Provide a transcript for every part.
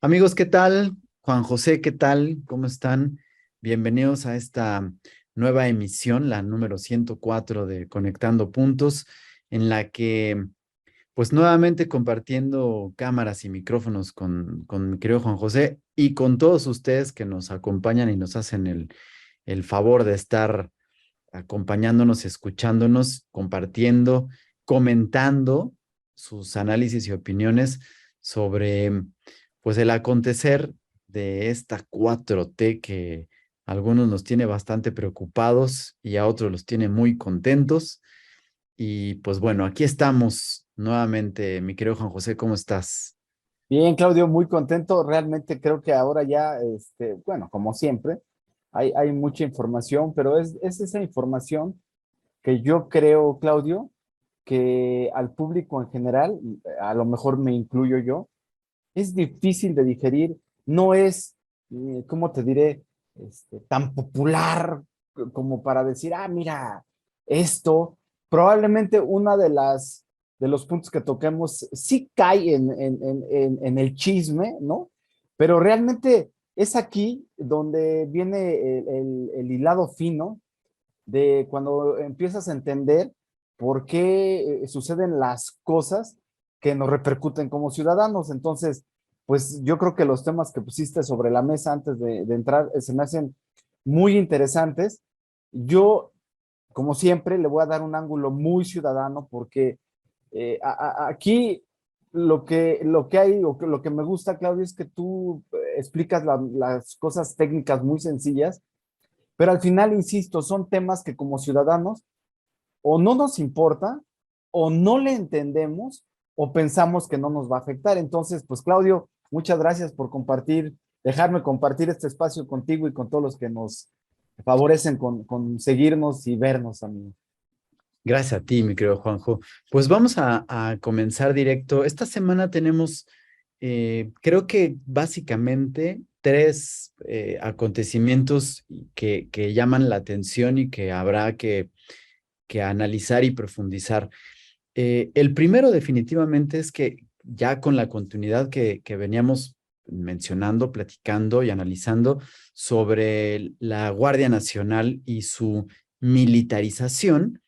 Amigos, ¿qué tal? Juan José, ¿qué tal? ¿Cómo están? Bienvenidos a esta nueva emisión, la número 104 de Conectando Puntos, en la que, pues nuevamente compartiendo cámaras y micrófonos con mi querido Juan José y con todos ustedes que nos acompañan y nos hacen el favor de estar acompañándonos, escuchándonos, compartiendo, comentando sus análisis y opiniones sobre pues el acontecer de esta 4T que a algunos nos tiene bastante preocupados y a otros los tiene muy contentos. Y pues bueno, aquí estamos nuevamente, mi querido Juan José, ¿cómo estás? Bien, Claudio, muy contento. Realmente creo que ahora ya, bueno, como siempre, hay mucha información, pero es esa información que yo creo, Claudio, que al público en general, a lo mejor me incluyo yo, es difícil de digerir, no es, ¿cómo te diré? Tan popular como para decir, mira, esto, probablemente una de los puntos que toquemos sí cae en el chisme, ¿no? Pero realmente es aquí donde viene el hilado fino de cuando empiezas a entender por qué suceden las cosas que nos repercuten como ciudadanos. Entonces, pues yo creo que los temas que pusiste sobre la mesa antes de entrar se me hacen muy interesantes. Yo, como siempre, le voy a dar un ángulo muy ciudadano porque aquí lo que hay o que, lo que me gusta, Claudio, es que tú explicas las cosas técnicas muy sencillas, pero al final, insisto, son temas que como ciudadanos o no nos importa, o no le entendemos, o pensamos que no nos va a afectar. Entonces, pues Claudio, muchas gracias por compartir, dejarme compartir este espacio contigo y con todos los que nos favorecen con seguirnos y vernos, amigo. Gracias a ti, mi querido Juanjo. Pues vamos a comenzar directo. Esta semana tenemos, creo que básicamente tres acontecimientos que llaman la atención y que habrá que analizar y profundizar. El primero definitivamente es que ya con la continuidad que veníamos mencionando, platicando y analizando sobre la Guardia Nacional y su militarización,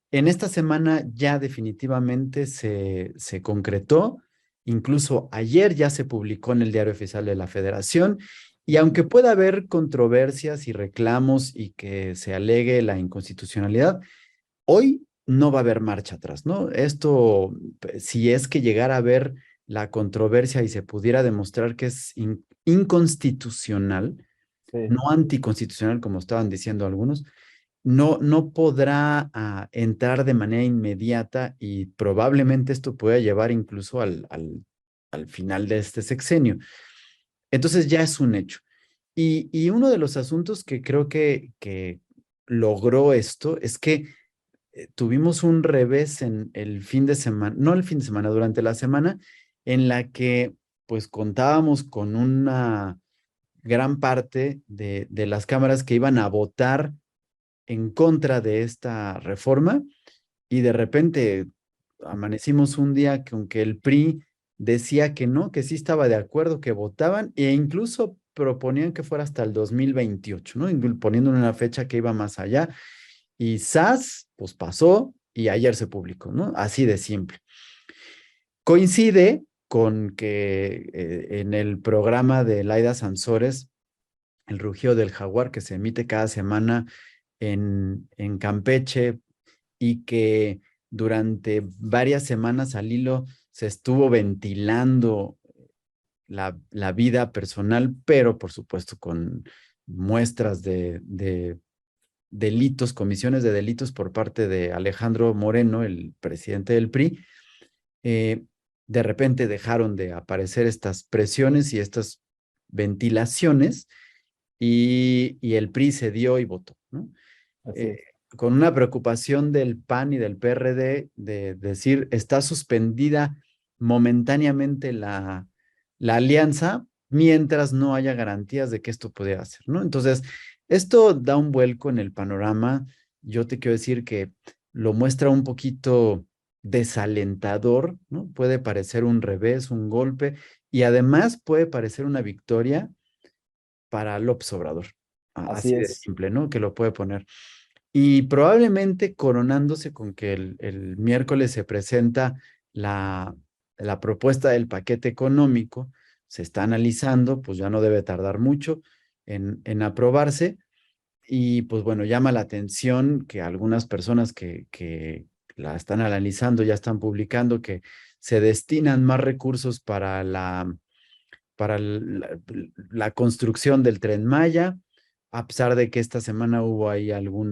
en esta semana ya definitivamente se concretó, incluso ayer ya se publicó en el Diario Oficial de la Federación, y aunque pueda haber controversias y reclamos y que se alegue la inconstitucionalidad, hoy no va a haber marcha atrás, ¿no? Esto, si es que llegara a haber la controversia y se pudiera demostrar que es inconstitucional, Sí, no anticonstitucional como estaban diciendo algunos, no podrá entrar de manera inmediata y probablemente esto pueda llevar incluso al final de este sexenio. Entonces ya es un hecho. Y uno de los asuntos que creo que logró esto es que tuvimos un revés en el fin de semana, no el fin de semana, durante la semana, en la que pues contábamos con una gran parte de las cámaras que iban a votar en contra de esta reforma y de repente amanecimos un día que aunque el PRI decía que no, que sí estaba de acuerdo, que votaban e incluso proponían que fuera hasta el 2028, ¿no? Poniendo una fecha que iba más allá. Y SAS, pues pasó y ayer se publicó, ¿no? Así de simple. Coincide con que en el programa de Laida Sansores, El Rugido del Jaguar, que se emite cada semana en Campeche y que durante varias semanas al hilo se estuvo ventilando la vida personal, pero por supuesto con muestras de delitos, comisiones de delitos por parte de Alejandro Moreno, el presidente del PRI. eh, de repente dejaron de aparecer estas presiones y estas ventilaciones y el PRI se dio y votó, ¿no? así Eh, es. con una preocupación del PAN y del PRD de decir está suspendida momentáneamente la alianza mientras no haya garantías de que esto pudiera hacer, ¿no? Entonces, esto da un vuelco en el panorama. Yo te quiero decir que lo muestra un poquito desalentador, ¿no? Puede parecer un revés, un golpe, y además puede parecer una victoria para López Obrador. Así Así de es. simple, ¿no? Que lo puede poner. Y probablemente coronándose con que el miércoles se presenta la, la propuesta del paquete económico, se está analizando, pues ya no debe tardar mucho en aprobarse. Y pues bueno, llama la atención que algunas personas que la están analizando ya están publicando que se destinan más recursos para la construcción del Tren Maya, a pesar de que esta semana hubo ahí algún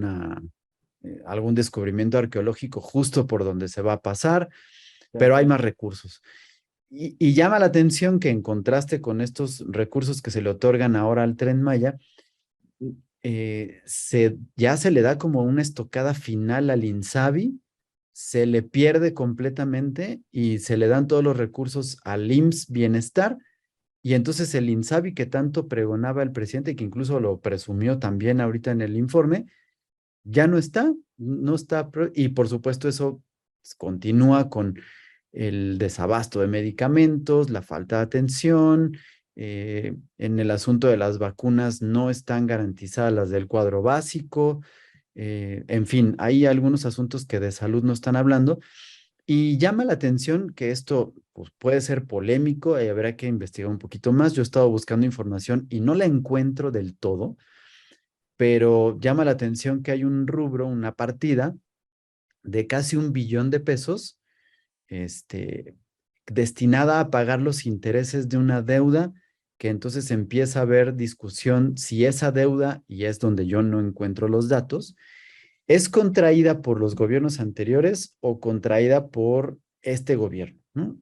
descubrimiento arqueológico justo por donde se va a pasar, Sí, pero hay más recursos. Y llama la atención que en contraste con estos recursos que se le otorgan ahora al Tren Maya, ya se le da como una estocada final al INSABI, se le pierde completamente y se le dan todos los recursos al IMSS Bienestar. Y entonces el INSABI que tanto pregonaba el presidente, que incluso lo presumió también ahorita en el informe, ya no está, no está, y por supuesto eso continúa con el desabasto de medicamentos, la falta de atención, en el asunto de las vacunas no están garantizadas las del cuadro básico, en fin, hay algunos asuntos que de salud no están hablando y llama la atención que esto pues, puede ser polémico y habrá que investigar un poquito más. Yo he estado buscando información y no la encuentro del todo, pero llama la atención que hay un rubro, una partida de casi 1 billón de pesos, este, destinada a pagar los intereses de una deuda que entonces empieza a haber discusión si esa deuda, y es donde yo no encuentro los datos, es contraída por los gobiernos anteriores o contraída por este gobierno, ¿no?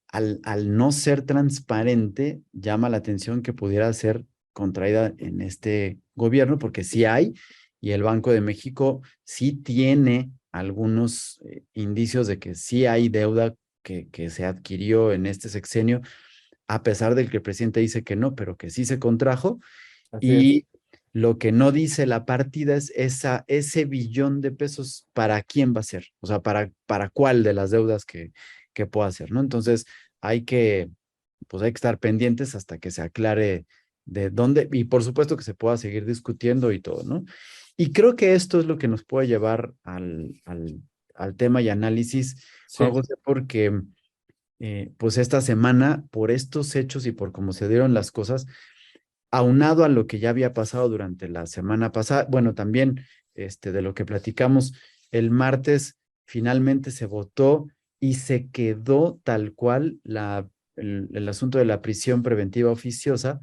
Al no ser transparente, llama la atención que pudiera ser contraída en este gobierno, porque sí hay, y el Banco de México sí tiene algunos indicios de que sí hay deuda que se adquirió en este sexenio, a pesar de que el presidente dice que no, pero que sí se contrajo. así es. Y lo que no dice la partida es ese 1 billón de pesos, ¿para quién va a ser? O sea, ¿para cuál de las deudas que pueda ser, ¿no? Entonces, hay que, pues hay que estar pendientes hasta que se aclare de dónde, y por supuesto que se pueda seguir discutiendo y todo, ¿no? Y creo que esto es lo que nos puede llevar al tema y análisis, Juan Sí, José, porque pues esta semana, por estos hechos y por cómo se dieron las cosas, aunado a lo que ya había pasado durante la semana pasada, bueno, también de lo que platicamos el martes, finalmente se votó y se quedó tal cual el asunto de la prisión preventiva oficiosa,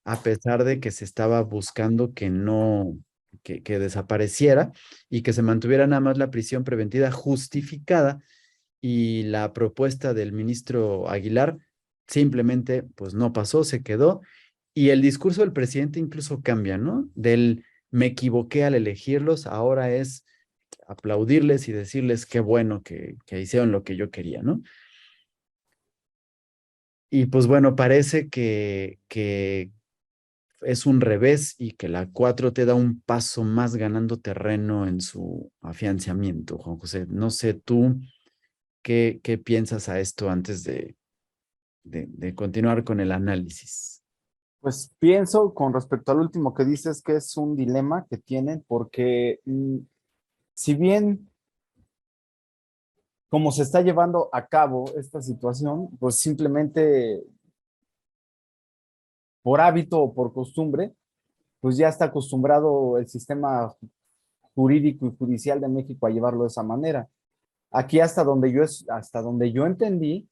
a pesar de que se estaba buscando que no, que desapareciera y que se mantuviera nada más la prisión preventiva justificada y la propuesta del ministro Aguilar simplemente pues no pasó, se quedó y el discurso del presidente incluso cambia, ¿no? Del me equivoqué al elegirlos, ahora es aplaudirles y decirles qué bueno que hicieron lo que yo quería, ¿no? Y pues bueno, parece que es un revés y que la 4T da un paso más ganando terreno en su afianzamiento, Juan José. No sé tú qué piensas a esto antes de continuar con el análisis. pues pienso con respecto al último que dices que es un dilema que tienen porque si bien como se está llevando a cabo esta situación, pues simplemente por hábito o por costumbre, pues ya está acostumbrado el sistema jurídico y judicial de México a llevarlo de esa manera. Aquí hasta donde yo entendí,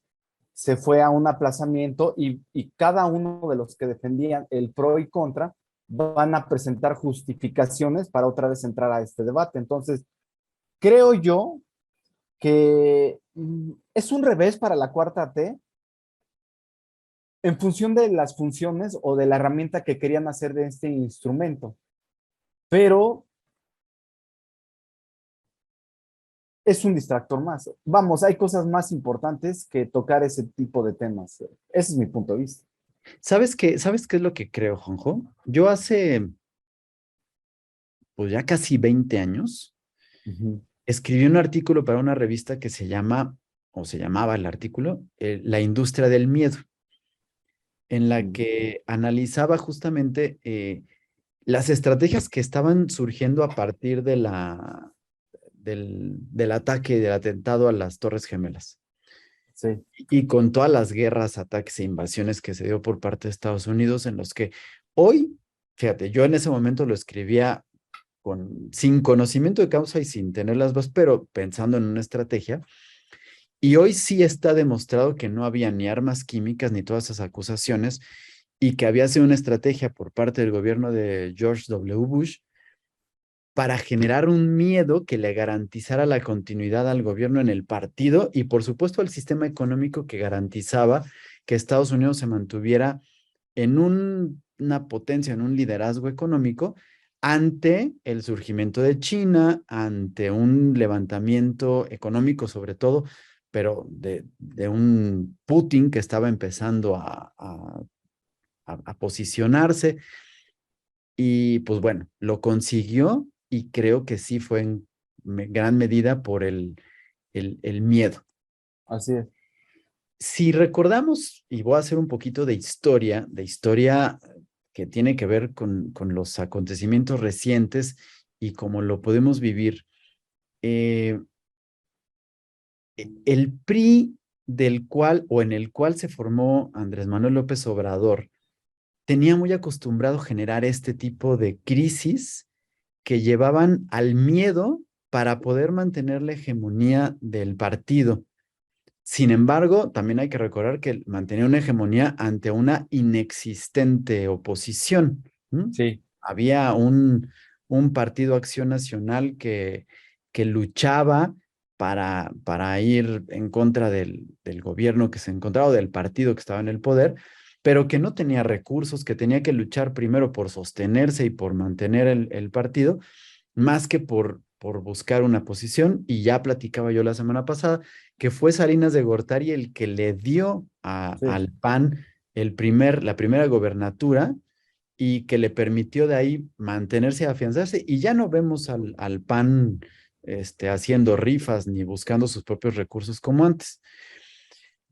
se fue a un aplazamiento y cada uno de los que defendían el pro y contra van a presentar justificaciones para otra vez entrar a este debate. Entonces, creo yo que es un revés para la cuarta T en función de las funciones o de la herramienta que querían hacer de este instrumento. Pero es un distractor más. Vamos, hay cosas más importantes que tocar ese tipo de temas. Ese es mi punto de vista. ¿Sabes qué es lo que creo, Juanjo? Yo hace, pues ya casi 20 años, Ujú. escribí un artículo para una revista que se llama, o se llamaba el artículo, La industria del miedo. en la Mm. que analizaba justamente las estrategias que estaban surgiendo a partir del ataque, del atentado a las Torres Gemelas. Sí, Y con todas las guerras, ataques e invasiones que se dio por parte de Estados Unidos, en los que hoy, fíjate, yo en ese momento lo escribía sin conocimiento de causa y sin tener las bases, pero pensando en una estrategia. Y hoy sí está demostrado que no había ni armas químicas ni todas esas acusaciones y que había sido una estrategia por parte del gobierno de George W. Bush para generar un miedo que le garantizara la continuidad al gobierno en el partido y por supuesto al sistema económico que garantizaba que Estados Unidos se mantuviera en una potencia, en un liderazgo económico ante el surgimiento de China, ante un levantamiento económico sobre todo, pero de un Putin que estaba empezando a posicionarse y pues bueno, lo consiguió y creo que sí fue en gran medida por el miedo. así es. Si recordamos, y voy a hacer un poquito de historia que tiene que ver con los acontecimientos recientes y cómo lo podemos vivir, eh, el PRI del cual o en el cual se formó Andrés Manuel López Obrador tenía muy acostumbrado generar este tipo de crisis que llevaban al miedo para poder mantener la hegemonía del partido. Sin embargo, también hay que recordar que mantenía una hegemonía ante una inexistente oposición. ¿M? Sí, Había un partido Acción Nacional que luchaba para ir en contra del gobierno que se encontraba, o del partido que estaba en el poder, pero que no tenía recursos, que tenía que luchar primero por sostenerse y por mantener el partido, más que por buscar una posición. Y ya platicaba yo la semana pasada que fue Salinas de Gortari el que le dio sí. al PAN la primera gobernatura y que le permitió de ahí mantenerse y afianzarse. Y ya no vemos al PAN haciendo rifas ni buscando sus propios recursos como antes.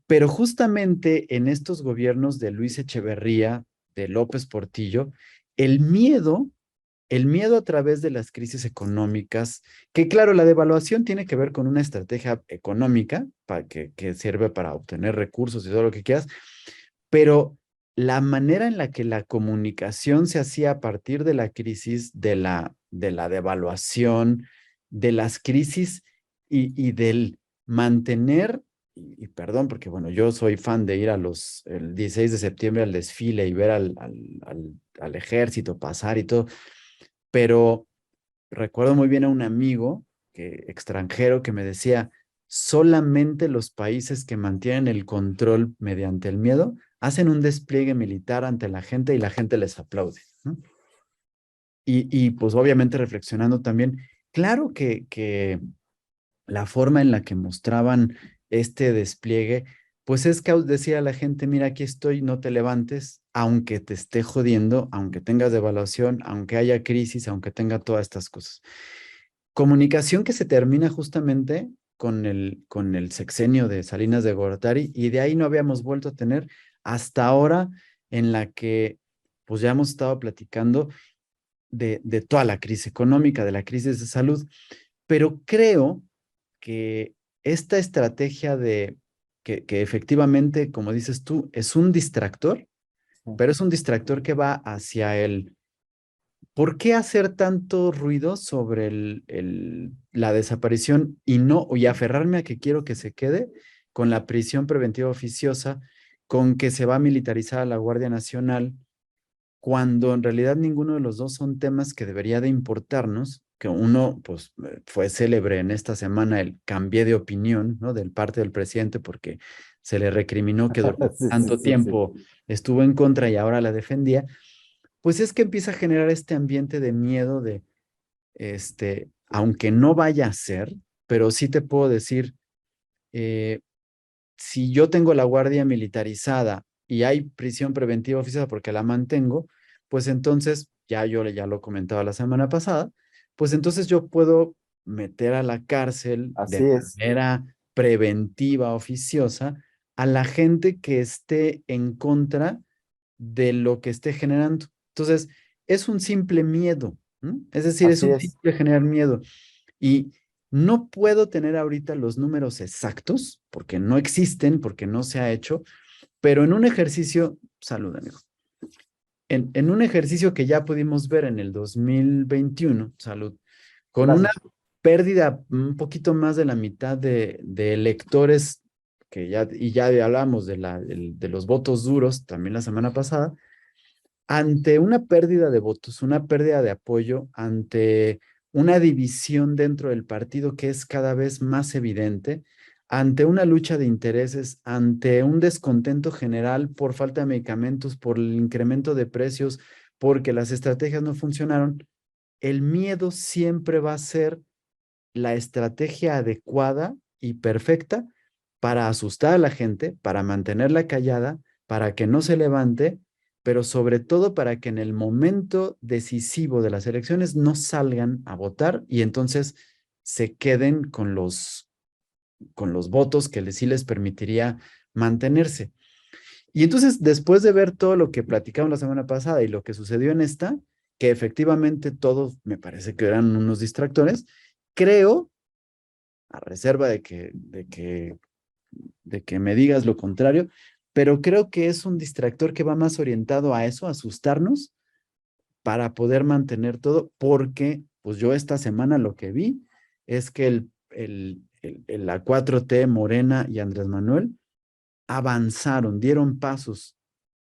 Pero justamente en estos gobiernos de Luis Echeverría, de López Portillo, el miedo el miedo a través de las crisis económicas, que claro, la devaluación tiene que ver con una estrategia económica que sirve para obtener recursos y todo lo que quieras, pero la manera en la que la comunicación se hacía a partir de la crisis, de la devaluación, de las crisis y del mantener, y perdón, porque bueno, yo soy fan de ir el 16 de septiembre al desfile y ver al ejército pasar y todo, pero recuerdo muy bien a un amigo extranjero que me decía, solamente los países que mantienen el control mediante el miedo hacen un despliegue militar ante la gente y la gente les aplaude, ¿no? Y pues obviamente reflexionando también, claro que la forma en la que mostraban este despliegue, pues es que decía a la gente, mira, aquí estoy, no te levantes, aunque te esté jodiendo, aunque tengas devaluación, aunque haya crisis, aunque tenga todas estas cosas. Comunicación que se termina justamente con el sexenio de Salinas de Gortari y de ahí no habíamos vuelto a tener hasta ahora en la que pues ya hemos estado platicando de toda la crisis económica, de la crisis de salud, pero creo que esta estrategia que efectivamente, como dices tú, es un distractor, Sí. pero es un distractor que va hacia el ¿por qué hacer tanto ruido sobre la desaparición y aferrarme a que quiero que se quede con la prisión preventiva oficiosa, con que se va a militarizar a la Guardia Nacional, cuando en realidad ninguno de los dos son temas que debería de importarnos? Que uno, pues, fue célebre en esta semana el cambio de opinión, ¿no? Del parte del presidente porque se le recriminó que durante Sí, sí, tanto sí, sí. tiempo estuvo en contra y ahora la defendía, pues es que empieza a generar este ambiente de miedo aunque no vaya a ser, pero sí te puedo decir, eh, si yo tengo la guardia militarizada y hay prisión preventiva oficiosa porque la mantengo, pues entonces, ya lo comentaba la semana pasada, pues entonces yo puedo meter a la cárcel Así de es. manera preventiva oficiosa a la gente que esté en contra de lo que esté generando. Entonces, es un simple miedo, ¿no? Es decir, es Así un es. simple generar miedo. Y no puedo tener ahorita los números exactos, porque no existen, porque no se ha hecho, pero en un ejercicio, salud, amigo, en un ejercicio que ya pudimos ver en el 2021, salud, con una Gracias. pérdida un poquito más de la mitad de electores, que ya, y ya hablamos de los votos duros también la semana pasada, ante una pérdida de votos, una pérdida de apoyo, ante una división dentro del partido que es cada vez más evidente, ante una lucha de intereses, ante un descontento general por falta de medicamentos, por el incremento de precios, porque las estrategias no funcionaron, el miedo siempre va a ser la estrategia adecuada y perfecta para asustar a la gente, para mantenerla callada, para que no se levante, pero sobre todo para que en el momento decisivo de las elecciones no salgan a votar y entonces se queden con los votos que sí les permitiría mantenerse. Y entonces, después de ver todo lo que platicamos la semana pasada y lo que sucedió en esta, que efectivamente todos me parece que eran unos distractores, creo, a reserva de que me digas lo contrario, pero creo que es un distractor que va más orientado a eso, a asustarnos, para poder mantener todo, porque pues yo esta semana lo que vi es que la 4T Morena y Andrés Manuel avanzaron, dieron pasos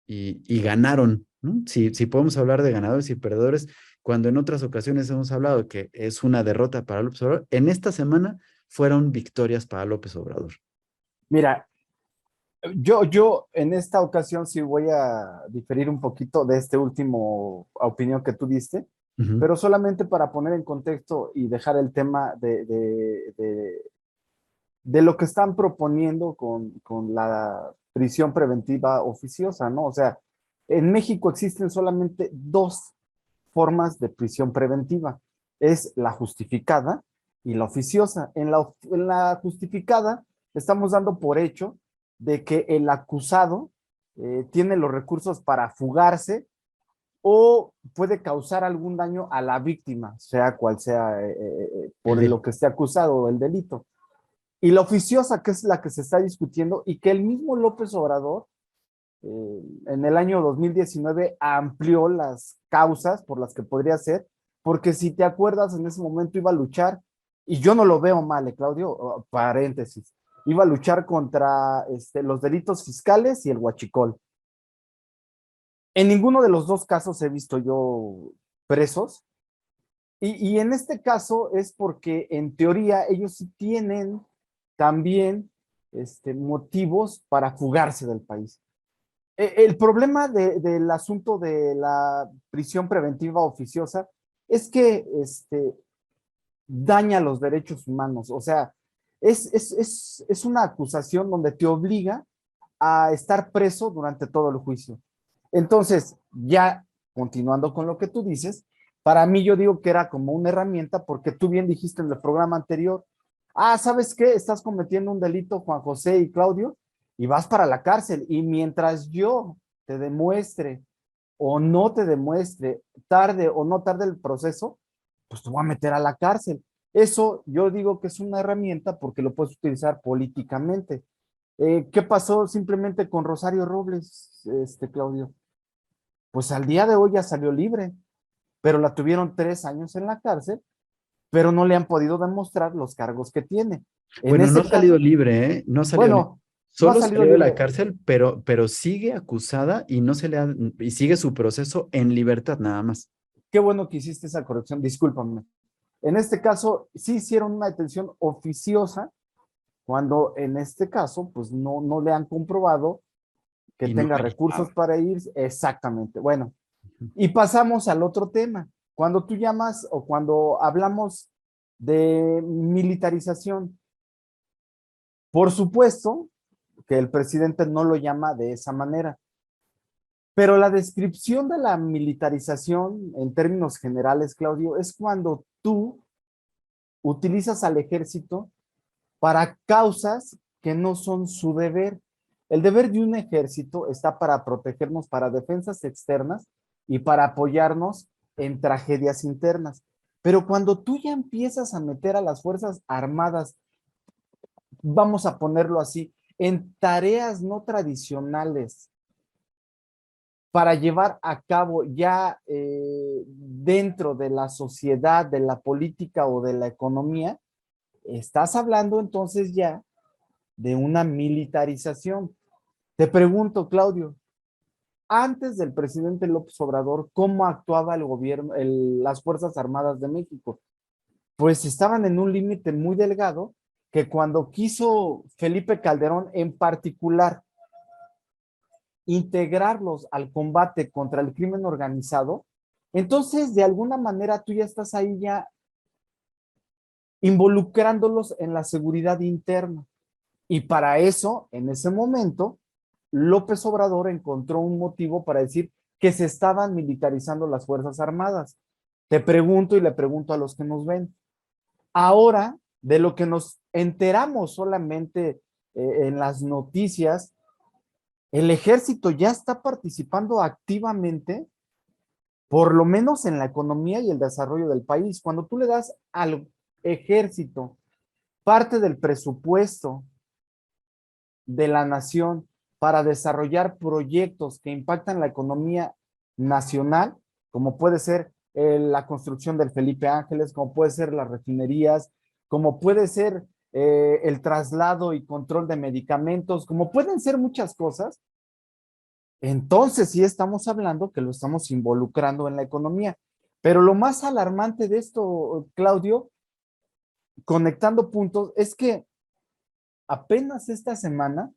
y ganaron, ¿no? Si podemos hablar de ganadores y perdedores, cuando en otras ocasiones hemos hablado que es una derrota para López Obrador, en esta semana fueron victorias para López Obrador. Mira, yo en esta ocasión sí voy a diferir un poquito de este último opinión que tú diste, Ujú, pero solamente para poner en contexto y dejar el tema de lo que están proponiendo con la prisión preventiva oficiosa, ¿no? O sea, en México existen solamente dos formas de prisión preventiva. Es la justificada y la oficiosa. En la justificada estamos dando por hecho de que el acusado tiene los recursos para fugarse o puede causar algún daño a la víctima, sea cual sea el por lo delito. que esté acusado o el delito. Y la oficiosa, que es la que se está discutiendo y que el mismo López Obrador en el año 2019 amplió las causas por las que podría ser, porque si te acuerdas, en ese momento iba a luchar, y yo no lo veo mal, Claudio, paréntesis, iba a luchar contra los delitos fiscales y el huachicol. En ninguno de los dos casos he visto yo presos, y en este caso es porque en teoría ellos sí tienen también motivos para fugarse del país. El problema del asunto de la prisión preventiva oficiosa es que daña los derechos humanos. O sea, es una acusación donde te obliga a estar preso durante todo el juicio. Entonces, ya continuando con lo que tú dices, para mí yo digo que era como una herramienta porque tú bien dijiste en el programa anterior, ¿sabes qué? Estás cometiendo un delito, Juan José y Claudio, y vas para la cárcel. Y mientras yo te demuestre o no te demuestre, tarde o no tarde el proceso, pues te voy a meter a la cárcel. Eso yo digo que es una herramienta porque lo puedes utilizar políticamente. ¿Qué pasó simplemente con Rosario Robles, Claudio? Pues al día de hoy ya salió libre, pero la tuvieron 3 años en la cárcel, pero no le han podido demostrar los cargos que tiene. En Bueno, no ha ese salido caso, libre, ¿eh? No ha salido libre. bueno, no ha Solo salido salió de la libre. cárcel, pero sigue acusada y no se le ha, y sigue su proceso en libertad nada más. Qué bueno que hiciste esa corrección, discúlpame. En este caso, sí hicieron una detención oficiosa, cuando en este caso, pues no le han comprobado que Y no tenga ha recursos llegado. para ir exactamente. Bueno, y pasamos al otro tema. Cuando tú llamas o cuando hablamos de militarización, por supuesto que el presidente no lo llama de esa manera, pero la descripción de la militarización en términos generales, Claudio, es cuando tú utilizas al ejército para causas que no son su deber. El deber de un ejército está para protegernos, para defensas externas y para apoyarnos en tragedias internas. Pero cuando tú ya empiezas a meter a las Fuerzas Armadas, vamos a ponerlo así, en tareas no tradicionales para llevar a cabo ya dentro de la sociedad, de la política o de la economía, estás hablando entonces ya de una militarización. Te pregunto, Claudio, antes del presidente López Obrador, ¿cómo actuaba el gobierno, las Fuerzas Armadas de México? Pues estaban en un límite muy delgado que cuando quiso Felipe Calderón en particular integrarlos al combate contra el crimen organizado, entonces de alguna manera tú ya estás ahí ya involucrándolos en la seguridad interna. Y para eso, en ese momento, López Obrador encontró un motivo para decir que se estaban militarizando las Fuerzas Armadas. Te pregunto y le pregunto a los que nos ven. Ahora, de lo que nos enteramos solamente en las noticias, el ejército ya está participando activamente, por lo menos en la economía y el desarrollo del país. Cuando tú le das al ejército parte del presupuesto de la nación para desarrollar proyectos que impactan la economía nacional, como puede ser la construcción del Felipe Ángeles, como puede ser las refinerías, como puede ser el traslado y control de medicamentos, como pueden ser muchas cosas, entonces sí estamos hablando que lo estamos involucrando en la economía. Pero lo más alarmante de esto, Claudio, conectando puntos, es que apenas esta semana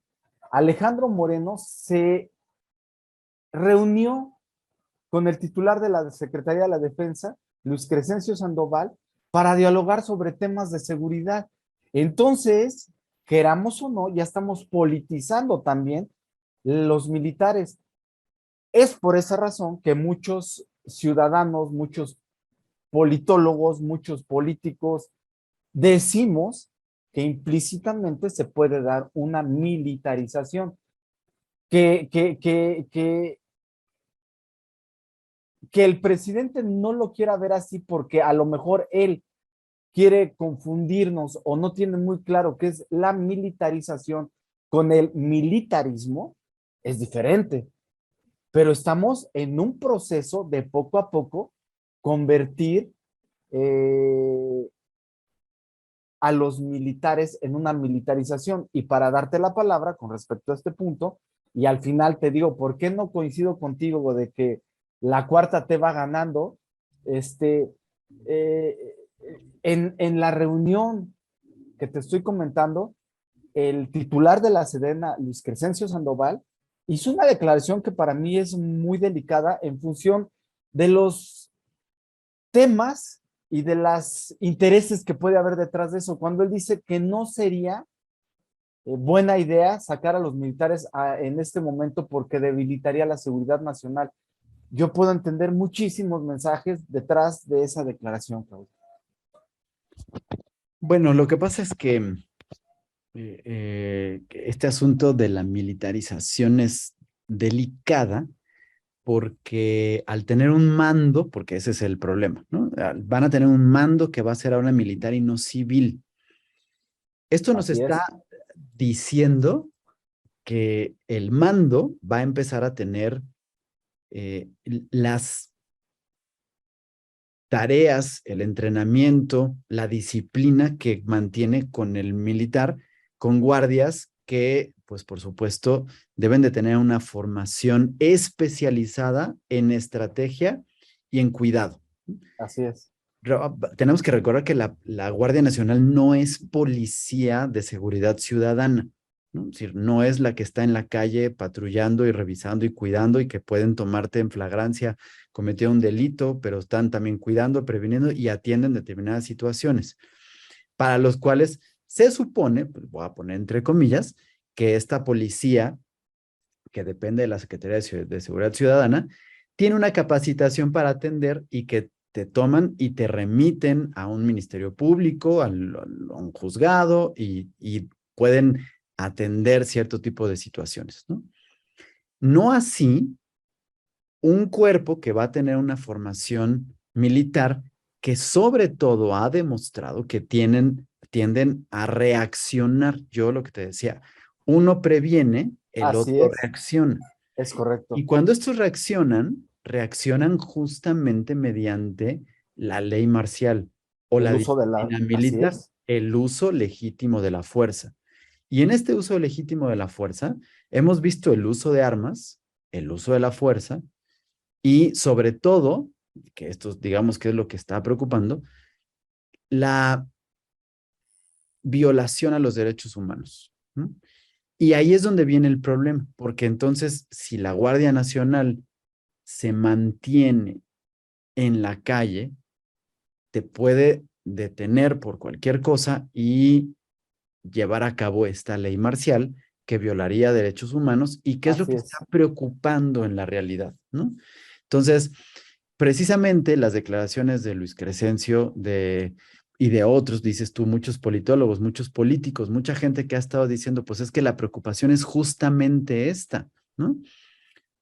Alejandro Moreno se reunió con el titular de la Secretaría de la Defensa, Luis Crescencio Sandoval, para dialogar sobre temas de seguridad. Entonces, queramos o no, ya estamos politizando también los militares. Es por esa razón que muchos ciudadanos, muchos politólogos, muchos políticos decimos que implícitamente se puede dar una militarización, que el presidente no lo quiera ver así porque a lo mejor él quiere confundirnos o no tiene muy claro qué es la militarización con el militarismo, es diferente. Pero estamos en un proceso de poco a poco convertir eh, a los militares en una militarización. Y para darte la palabra con respecto a este punto, y al final te digo, ¿por qué no coincido contigo de que la cuarta te va ganando? Eh, en la reunión que te estoy comentando, el titular de la Sedena, Luis Crescencio Sandoval, hizo una declaración que para mí es muy delicada en función de los temas y de los intereses que puede haber detrás de eso, cuando él dice que no sería buena idea sacar a los militares en este momento porque debilitaría la seguridad nacional. Yo puedo entender muchísimos mensajes detrás de esa declaración, Claudio. Bueno, lo que pasa es que este asunto de la militarización es delicada porque al tener un mando, porque ese es el problema, ¿no? Van a tener un mando que va a ser ahora militar y no civil. Esto nos Así está es. diciendo que el mando va a empezar a tener las tareas, el entrenamiento, la disciplina que mantiene con el militar, con guardias que, pues por supuesto, deben de tener una formación especializada en estrategia y en cuidado. Así es. Tenemos que recordar que la Guardia Nacional no es policía de seguridad ciudadana, ¿no? Es decir, no es la que está en la calle patrullando y revisando y cuidando y que pueden tomarte en flagrancia, cometió un delito, pero están también cuidando, previniendo y atienden determinadas situaciones, para los cuales se supone, pues voy a poner entre comillas, que esta policía, que depende de la Secretaría de Seguridad Ciudadana, tiene una capacitación para atender y que te toman y te remiten a un ministerio público, a un juzgado y pueden atender cierto tipo de situaciones, ¿no? No así un cuerpo que va a tener una formación militar que sobre todo ha demostrado que tienden a reaccionar. Yo lo que te decía, uno previene, el Así otro reacciona. es Y correcto. cuando estos reaccionan justamente mediante la ley marcial o El la uso de disciplina así militar, es, el uso legítimo de la fuerza. Y en este uso legítimo de la fuerza, hemos visto el uso de armas, el uso de la fuerza y sobre todo, que esto digamos que es lo que está preocupando, la violación a los derechos humanos, ¿no? Y ahí es donde viene el problema, porque entonces si la Guardia Nacional se mantiene en la calle, te puede detener por cualquier cosa y llevar a cabo esta ley marcial que violaría derechos humanos y qué es lo así que está es. preocupando en la realidad, ¿no? Entonces, precisamente las declaraciones de Luis Crescencio y de otros, dices tú, muchos politólogos, muchos políticos, mucha gente que ha estado diciendo, pues es que la preocupación es justamente esta, ¿no?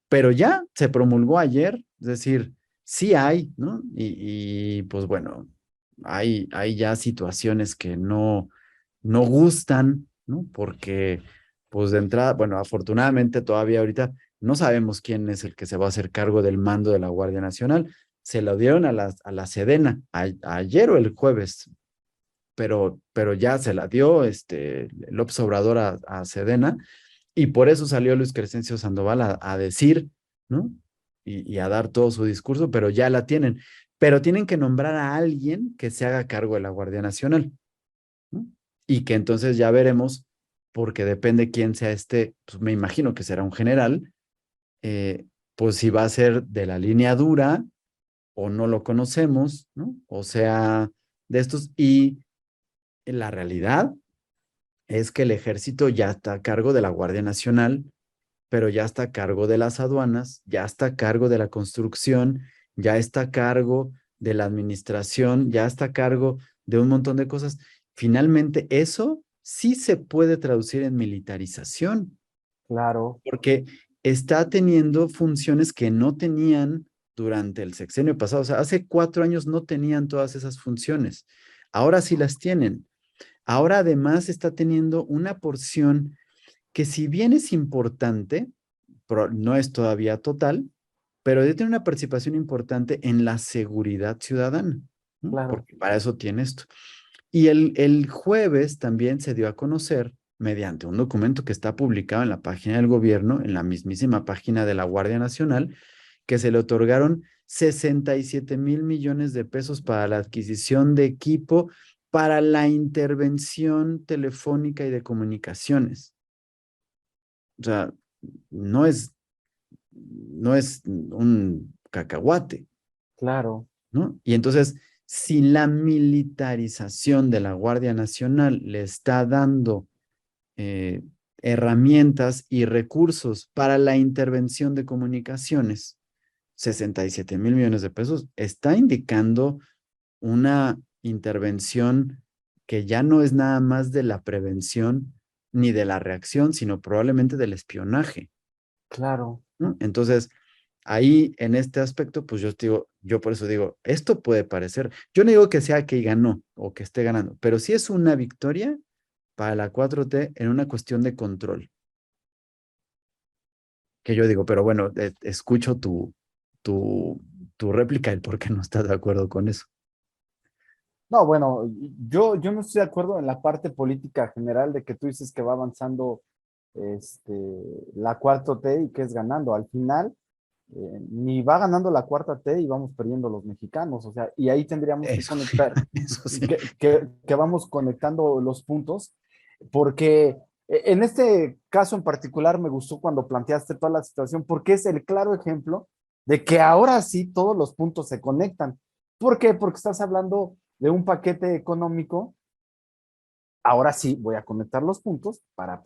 Pero ya se promulgó ayer, es decir, sí hay, ¿no? Pues bueno, hay ya situaciones que no gustan, ¿no? Porque, pues de entrada, bueno, afortunadamente todavía ahorita no sabemos quién es el que se va a hacer cargo del mando de la Guardia Nacional. Se lo dieron a la Sedena ayer o el jueves, pero ya se la dio López Obrador a Sedena y por eso salió Luis Crescencio Sandoval a decir, ¿no? Y a dar todo su discurso, pero ya la tienen. Pero tienen que nombrar a alguien que se haga cargo de la Guardia Nacional, ¿no? Y que entonces ya veremos, porque depende quién sea pues me imagino que será un general, pues si va a ser de la línea dura o no lo conocemos, ¿no? O sea, de estos. Y la realidad es que el ejército ya está a cargo de la Guardia Nacional, pero ya está a cargo de las aduanas, ya está a cargo de la construcción, ya está a cargo de la administración, ya está a cargo de un montón de cosas. Finalmente, eso sí se puede traducir en militarización, Claro, porque está teniendo funciones que no tenían durante el sexenio pasado. O sea, hace 4 años no tenían todas esas funciones. Ahora sí las tienen. Ahora además está teniendo una porción que si bien es importante, no es todavía total, pero debe tener una participación importante en la seguridad ciudadana, ¿no? claro. Porque para eso tiene esto. Y el jueves también se dio a conocer, mediante un documento que está publicado en la página del gobierno, en la mismísima página de la Guardia Nacional, que se le otorgaron 67,000 millones de pesos para la adquisición de equipo para la intervención telefónica y de comunicaciones. O sea, no es, no es un cacahuate, Claro, ¿no? Y entonces, si la militarización de la Guardia Nacional le está dando eh, herramientas y recursos para la intervención de comunicaciones, 67,000 millones de pesos, está indicando una intervención que ya no es nada más de la prevención ni de la reacción, sino probablemente del espionaje, claro. ¿no? Entonces, ahí en este aspecto, pues yo te digo, yo por eso digo, esto puede parecer, yo no digo que sea que ganó o que esté ganando, pero sí es una victoria para la 4T en una cuestión de control, que yo digo, pero bueno, escucho tu, tu réplica y por qué no estás de acuerdo con eso. No, bueno, yo no estoy de acuerdo en la parte política general de que tú dices que va avanzando este, la cuarta T y que es ganando. Al final, ni va ganando la cuarta T y vamos perdiendo los mexicanos. O sea, y ahí tendríamos que Eso sí, conectar, eso sí. que vamos conectando los puntos, porque en este caso en particular me gustó cuando planteaste toda la situación, porque es el claro ejemplo de que ahora sí todos los puntos se conectan. ¿Por qué? Porque estás hablando de un paquete económico. Ahora sí voy a conectar los puntos para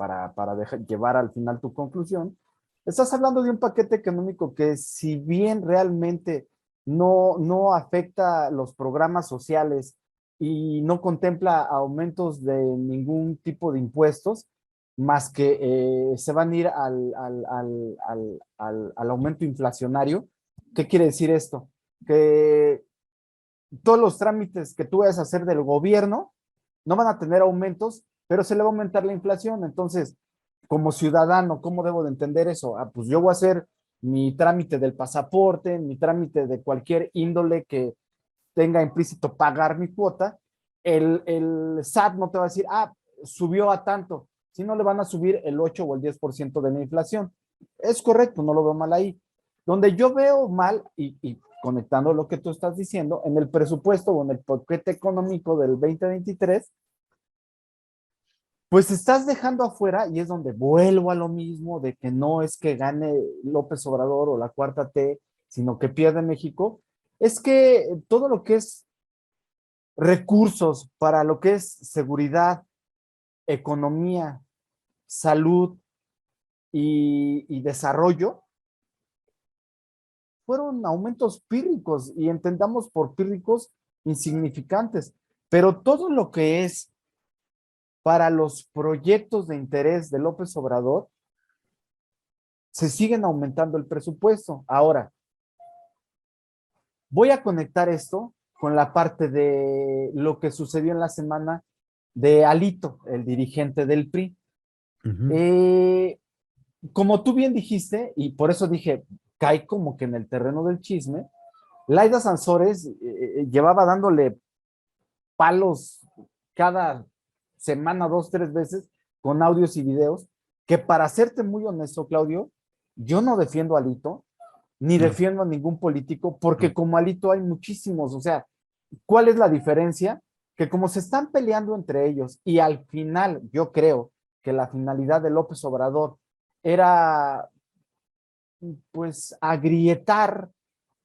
llevar al final tu conclusión. Estás hablando de un paquete económico que si bien realmente no afecta los programas sociales y no contempla aumentos de ningún tipo de impuestos, más que se van a ir al aumento inflacionario. ¿Qué quiere decir esto? Que todos los trámites que tú vayas a hacer del gobierno no van a tener aumentos, pero se le va a aumentar la inflación. Entonces, como ciudadano, ¿cómo debo de entender eso? Ah, pues yo voy a hacer mi trámite del pasaporte, mi trámite de cualquier índole que tenga implícito pagar mi cuota. El SAT no te va a decir, ah, subió a tanto, si no le van a subir el 8 o el 10% de la inflación. Es correcto, no lo veo mal ahí. Donde yo veo mal, y conectando lo que tú estás diciendo, en el presupuesto o en el paquete económico del 2023, pues estás dejando afuera, y es donde vuelvo a lo mismo, de que no es que gane López Obrador o la cuarta T, sino que pierde México, es que todo lo que es recursos para lo que es seguridad, economía, salud y desarrollo, fueron aumentos pírricos, y entendamos por pírricos insignificantes, pero todo lo que es para los proyectos de interés de López Obrador, se siguen aumentando el presupuesto. Ahora, voy a conectar esto con la parte de lo que sucedió en la semana de Alito, el dirigente del PRI. Ujú. Eh, Como tú bien dijiste, y por eso dije, cae como que en el terreno del chisme, Laida Sansores llevaba dándole palos cada semana, dos, tres veces, con audios y videos, que para serte muy honesto, Claudio, yo no defiendo a Alito, ni No, defiendo a ningún político, porque no. como Alito hay muchísimos. O sea, ¿cuál es la diferencia? Que como se están peleando entre ellos, y al final yo creo que la finalidad de López Obrador era pues agrietar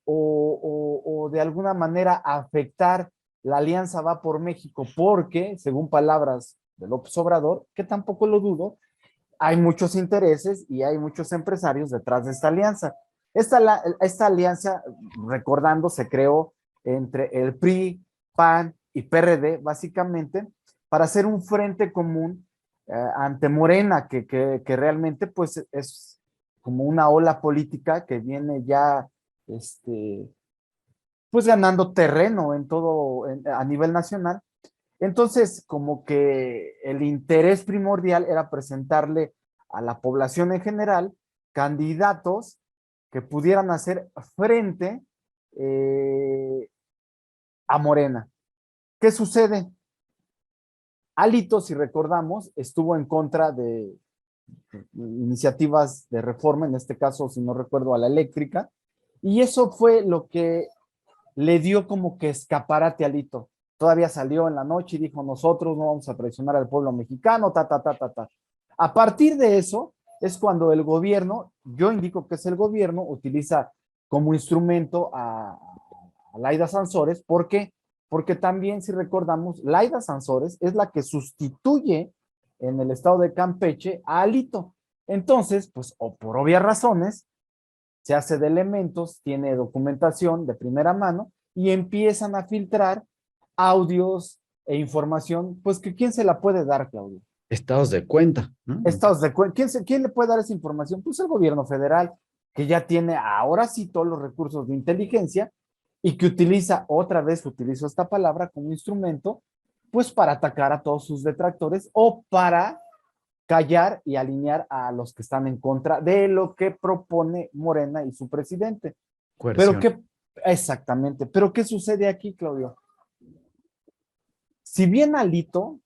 o de alguna manera afectar la alianza Va por México, porque, según palabras de López Obrador, que tampoco lo dudo, hay muchos intereses y hay muchos empresarios detrás de esta alianza. Esta alianza, recordando, se creó entre el PRI, PAN y PRD, básicamente, para hacer un frente común ante Morena, que realmente pues es como una ola política que viene ya este, pues ganando terreno en todo, a nivel nacional. Entonces, como que el interés primordial era presentarle a la población en general candidatos que pudieran hacer frente eh, a Morena. ¿Qué sucede? Alito, si recordamos, estuvo en contra de iniciativas de reforma, en este caso, si no recuerdo, a la eléctrica, y eso fue lo que le dio como que escaparate a Alito. Todavía salió en la noche y dijo, nosotros no vamos a traicionar al pueblo mexicano, ta, ta, ta, ta, ta. A partir de eso es cuando el gobierno, yo indico que es el gobierno, utiliza como instrumento a Laida Sansores. ¿Por qué? Porque también, si recordamos, Laida Sansores es la que sustituye en el estado de Campeche a Alito. Entonces, pues, o por obvias razones, se hace de elementos, tiene documentación de primera mano, y empiezan a filtrar audios e información, pues que quién se la puede dar, Claudio. Estados de cuenta, ¿no? Estados de ¿quién le puede dar esa información? Pues el gobierno federal, que ya tiene ahora sí todos los recursos de inteligencia, y que utiliza, otra vez utilizo esta palabra como instrumento, pues para atacar a todos sus detractores, o para callar y alinear a los que están en contra de lo que propone Morena y su presidente. Pero Coerción. qué, exactamente, pero ¿qué sucede aquí, Claudio? Si bien Alito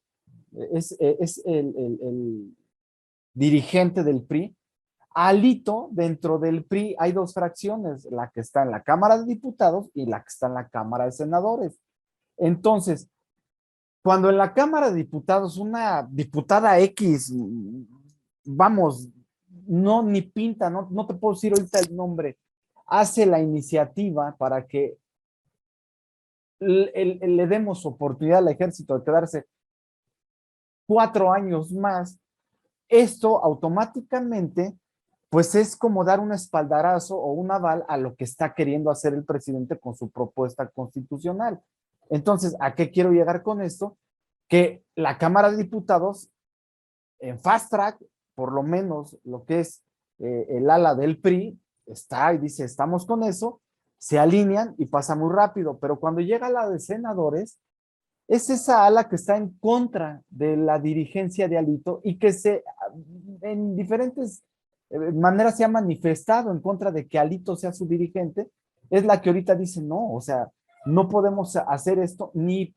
es el dirigente del PRI, Alito, dentro del PRI hay dos fracciones, la que está en la Cámara de Diputados y la que está en la Cámara de Senadores. Entonces, cuando en la Cámara de Diputados una diputada X, vamos, no ni pinta, no te puedo decir ahorita el nombre, hace la iniciativa para que le demos oportunidad al ejército de quedarse 4 años más, esto automáticamente pues es como dar un espaldarazo o un aval a lo que está queriendo hacer el presidente con su propuesta constitucional. Entonces, ¿a qué quiero llegar con esto? Que la Cámara de Diputados en fast track, por lo menos lo que es el ala del PRI, está y dice, estamos con eso, se alinean y pasa muy rápido, pero cuando llega la de senadores, es esa ala que está en contra de la dirigencia de Alito y que en diferentes maneras se ha manifestado en contra de que Alito sea su dirigente, es la que ahorita dice, no, o sea, no podemos hacer esto, ni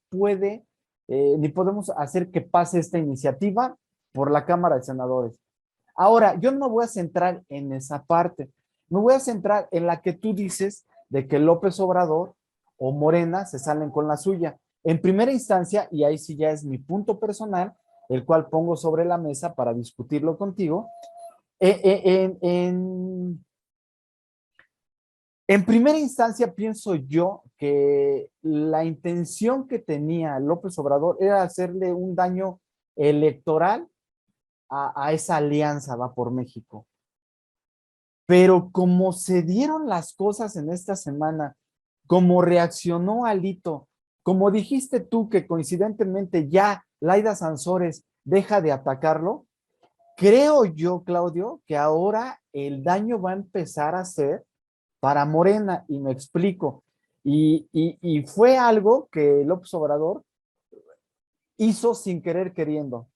podemos hacer que pase esta iniciativa por la Cámara de Senadores. Ahora, yo no me voy a centrar en esa parte, me voy a centrar en la que tú dices de que López Obrador o Morena se salen con la suya. En primera instancia, y ahí sí ya es mi punto personal, el cual pongo sobre la mesa para discutirlo contigo, en primera instancia pienso yo que la intención que tenía López Obrador era hacerle un daño electoral a esa alianza, va por México. Pero como se dieron las cosas en esta semana, como reaccionó Alito, como dijiste tú que coincidentemente ya Laida Sansores deja de atacarlo, creo yo, Claudio, que ahora el daño va a empezar a ser para Morena, y me explico. Y fue algo que López Obrador hizo sin querer queriendo.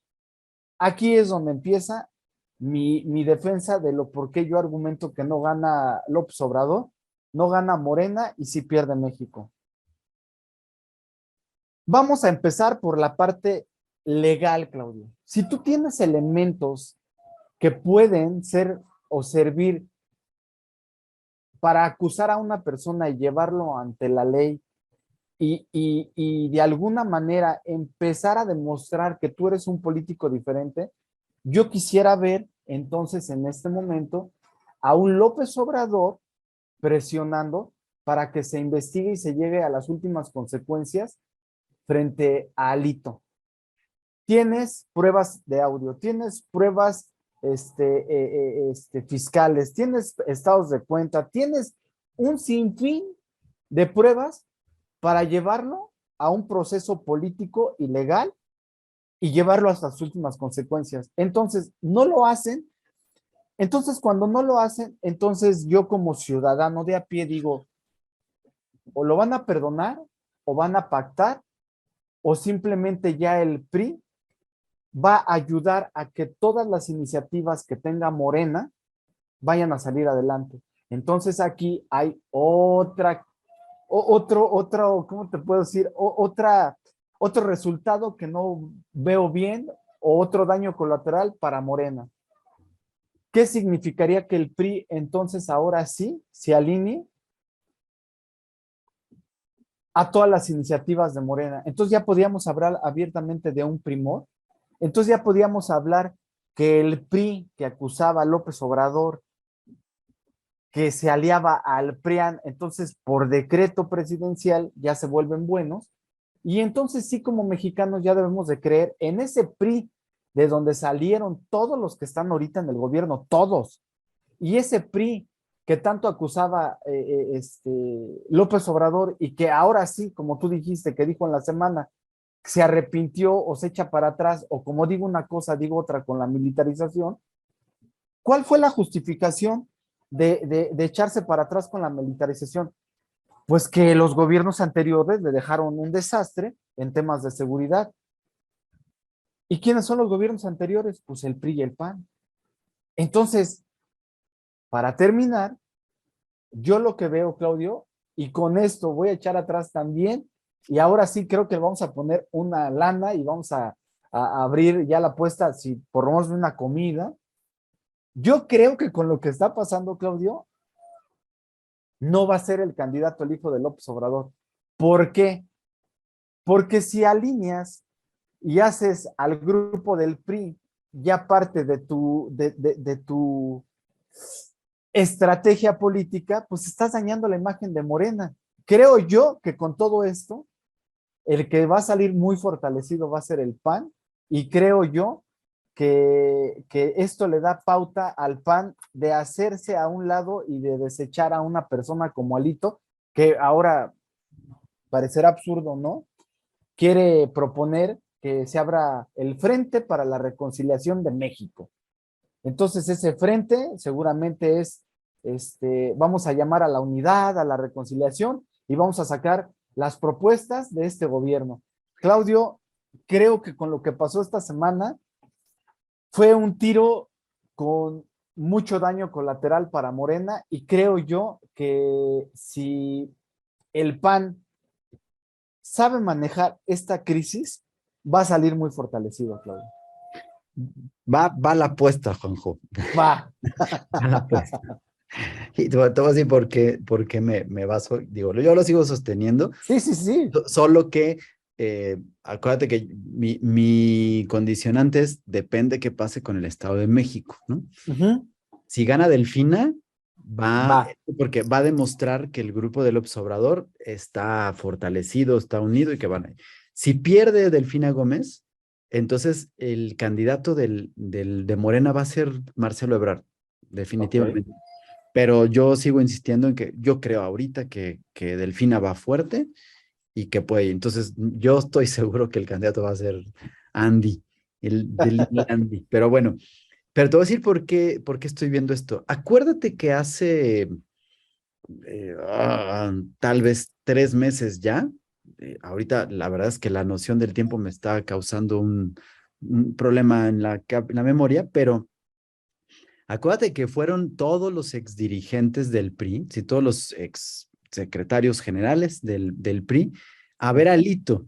Aquí es donde empieza mi defensa de lo por qué yo argumento que no gana López Obrador, no gana Morena y sí pierde México. Vamos a empezar por la parte legal, Claudio. Si tú tienes elementos que pueden ser o servir para acusar a una persona y llevarlo ante la ley y de alguna manera empezar a demostrar que tú eres un político diferente, yo quisiera ver entonces en este momento a un López Obrador presionando para que se investigue y se llegue a las últimas consecuencias frente a Alito. Tienes pruebas de audio, tienes pruebas fiscales, tienes estados de cuenta, tienes un sinfín de pruebas para llevarlo a un proceso político y legal y llevarlo hasta sus últimas consecuencias. Entonces, no lo hacen. Entonces, cuando no lo hacen, entonces yo como ciudadano de a pie digo, o lo van a perdonar, o van a pactar, o simplemente ya el PRI va a ayudar a que todas las iniciativas que tenga Morena vayan a salir adelante. Entonces aquí hay otro, ¿cómo te puedo decir? Otro resultado que no veo bien o otro daño colateral para Morena. ¿Qué significaría que el PRI entonces ahora sí se alinee a todas las iniciativas de Morena? Entonces ya podíamos hablar abiertamente de un primor. Entonces ya podíamos hablar que el PRI que acusaba a López Obrador, que se aliaba al PRIAN, entonces por decreto presidencial ya se vuelven buenos. Y entonces sí, como mexicanos ya debemos de creer en ese PRI de donde salieron todos los que están ahorita en el gobierno, todos. Y ese PRI que tanto acusaba López Obrador y que ahora sí, como tú dijiste, que dijo en la semana, se arrepintió o se echa para atrás, o como digo una cosa, digo otra con la militarización. ¿Cuál fue la justificación de echarse para atrás con la militarización? Pues que los gobiernos anteriores le dejaron un desastre en temas de seguridad. ¿Y quiénes son los gobiernos anteriores? Pues el PRI y el PAN. Entonces, para terminar, yo lo que veo, Claudio, y con esto voy a echar atrás también, y ahora sí creo que vamos a poner una lana y vamos a abrir ya la apuesta, si por lo menos una comida. Yo creo que con lo que está pasando, Claudio, no va a ser el candidato el hijo de López Obrador. ¿Por qué? Porque si alineas y haces al grupo del PRI ya parte de tu estrategia política, pues estás dañando la imagen de Morena. Creo yo que con todo esto, el que va a salir muy fortalecido va a ser el PAN, y creo yo que esto le da pauta al PAN de hacerse a un lado y de desechar a una persona como Alito, que ahora parecerá absurdo, ¿no? Quiere proponer que se abra el Frente para la Reconciliación de México. Entonces ese frente seguramente es, vamos a llamar a la unidad, a la reconciliación y vamos a sacar las propuestas de este gobierno. Claudio, creo que con lo que pasó esta semana fue un tiro con mucho daño colateral para Morena y creo yo que si el PAN sabe manejar esta crisis, va a salir muy fortalecido, Claudio. Va la apuesta, Juanjo. Va. Va la apuesta. Y te voy a decir por qué me baso, digo, yo lo sigo sosteniendo, Sí, sí, sí. solo que acuérdate que mi condicionante es depende qué pase con el Estado de México, ¿no? Uh-huh. Si gana Delfina, Va. porque va a demostrar que el grupo del López Obrador está fortalecido, está unido y que van a... Si pierde Delfina Gómez, entonces el candidato de Morena va a ser Marcelo Ebrard, Ok. definitivamente. Pero yo sigo insistiendo en que yo creo ahorita que Delfina va fuerte y que puede. Entonces, yo estoy seguro que el candidato va a ser Andy, del Andy. Pero bueno, pero te voy a decir por qué estoy viendo esto. Acuérdate que hace tal vez 3 meses ya, ahorita la verdad es que la noción del tiempo me está causando un problema en la memoria, pero acuérdate que fueron todos los exdirigentes del PRI, sí, todos los ex secretarios generales del PRI, a ver a Alito.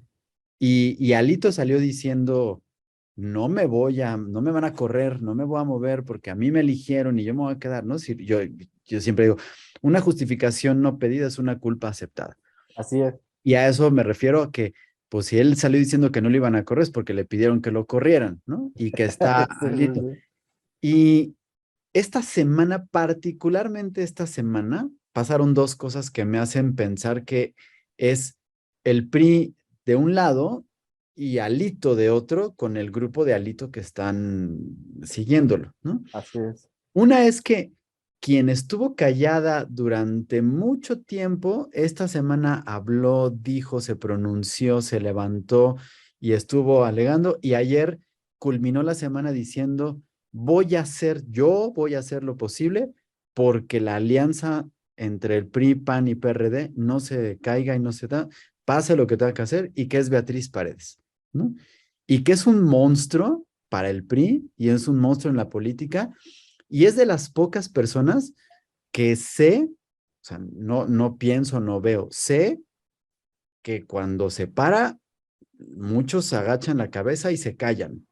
Y Alito salió diciendo, no me van a correr, no me voy a mover porque a mí me eligieron y yo me voy a quedar, ¿no? Si, yo siempre digo, una justificación no pedida es una culpa aceptada. Así es. Y a eso me refiero a que, pues si él salió diciendo que no lo iban a correr es porque le pidieron que lo corrieran, ¿no? Y que está Sí, sí, Alito. sí. Y esta semana, particularmente esta semana, pasaron dos cosas que me hacen pensar que es el PRI de un lado y Alito de otro, con el grupo de Alito que están siguiéndolo, ¿no? Así es. Una es que quien estuvo callada durante mucho tiempo, esta semana habló, dijo, se pronunció, se levantó y estuvo alegando, y ayer culminó la semana diciendo, voy a hacer lo posible porque la alianza entre el PRI, PAN y PRD no se caiga y no se da, pase lo que tenga que hacer, y que es Beatriz Paredes, ¿no? Y que es un monstruo para el PRI y es un monstruo en la política y es de las pocas personas que sé, o sea, no pienso, no veo, sé que cuando se para, muchos agachan la cabeza y se callan,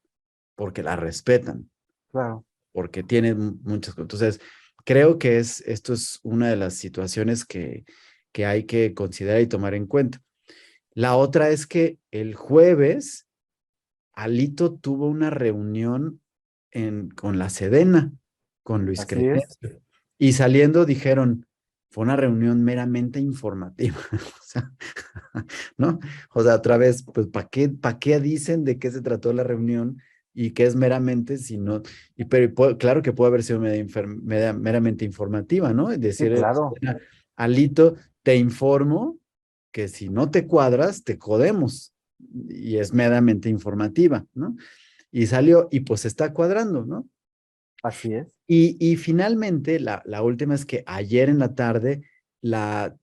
porque la respetan, Claro. porque tienen muchas cosas. Entonces, creo que esto es una de las situaciones que hay que considerar y tomar en cuenta. La otra es que el jueves, Alito tuvo una reunión con la Sedena, con Luis Así es. Crescencio. Y saliendo dijeron, fue una reunión meramente informativa. O sea, ¿no? O sea, otra vez, pues, ¿para qué dicen de qué se trató la reunión y qué es meramente, si no, pero claro que puede haber sido meramente informativa, ¿no? Es Sí, decir, claro. Alito, te informo que si no te cuadras, te jodemos. Y es meramente informativa, ¿no? Y salió, y pues está cuadrando, ¿no? Así es. Y finalmente, la última es que ayer en la tarde,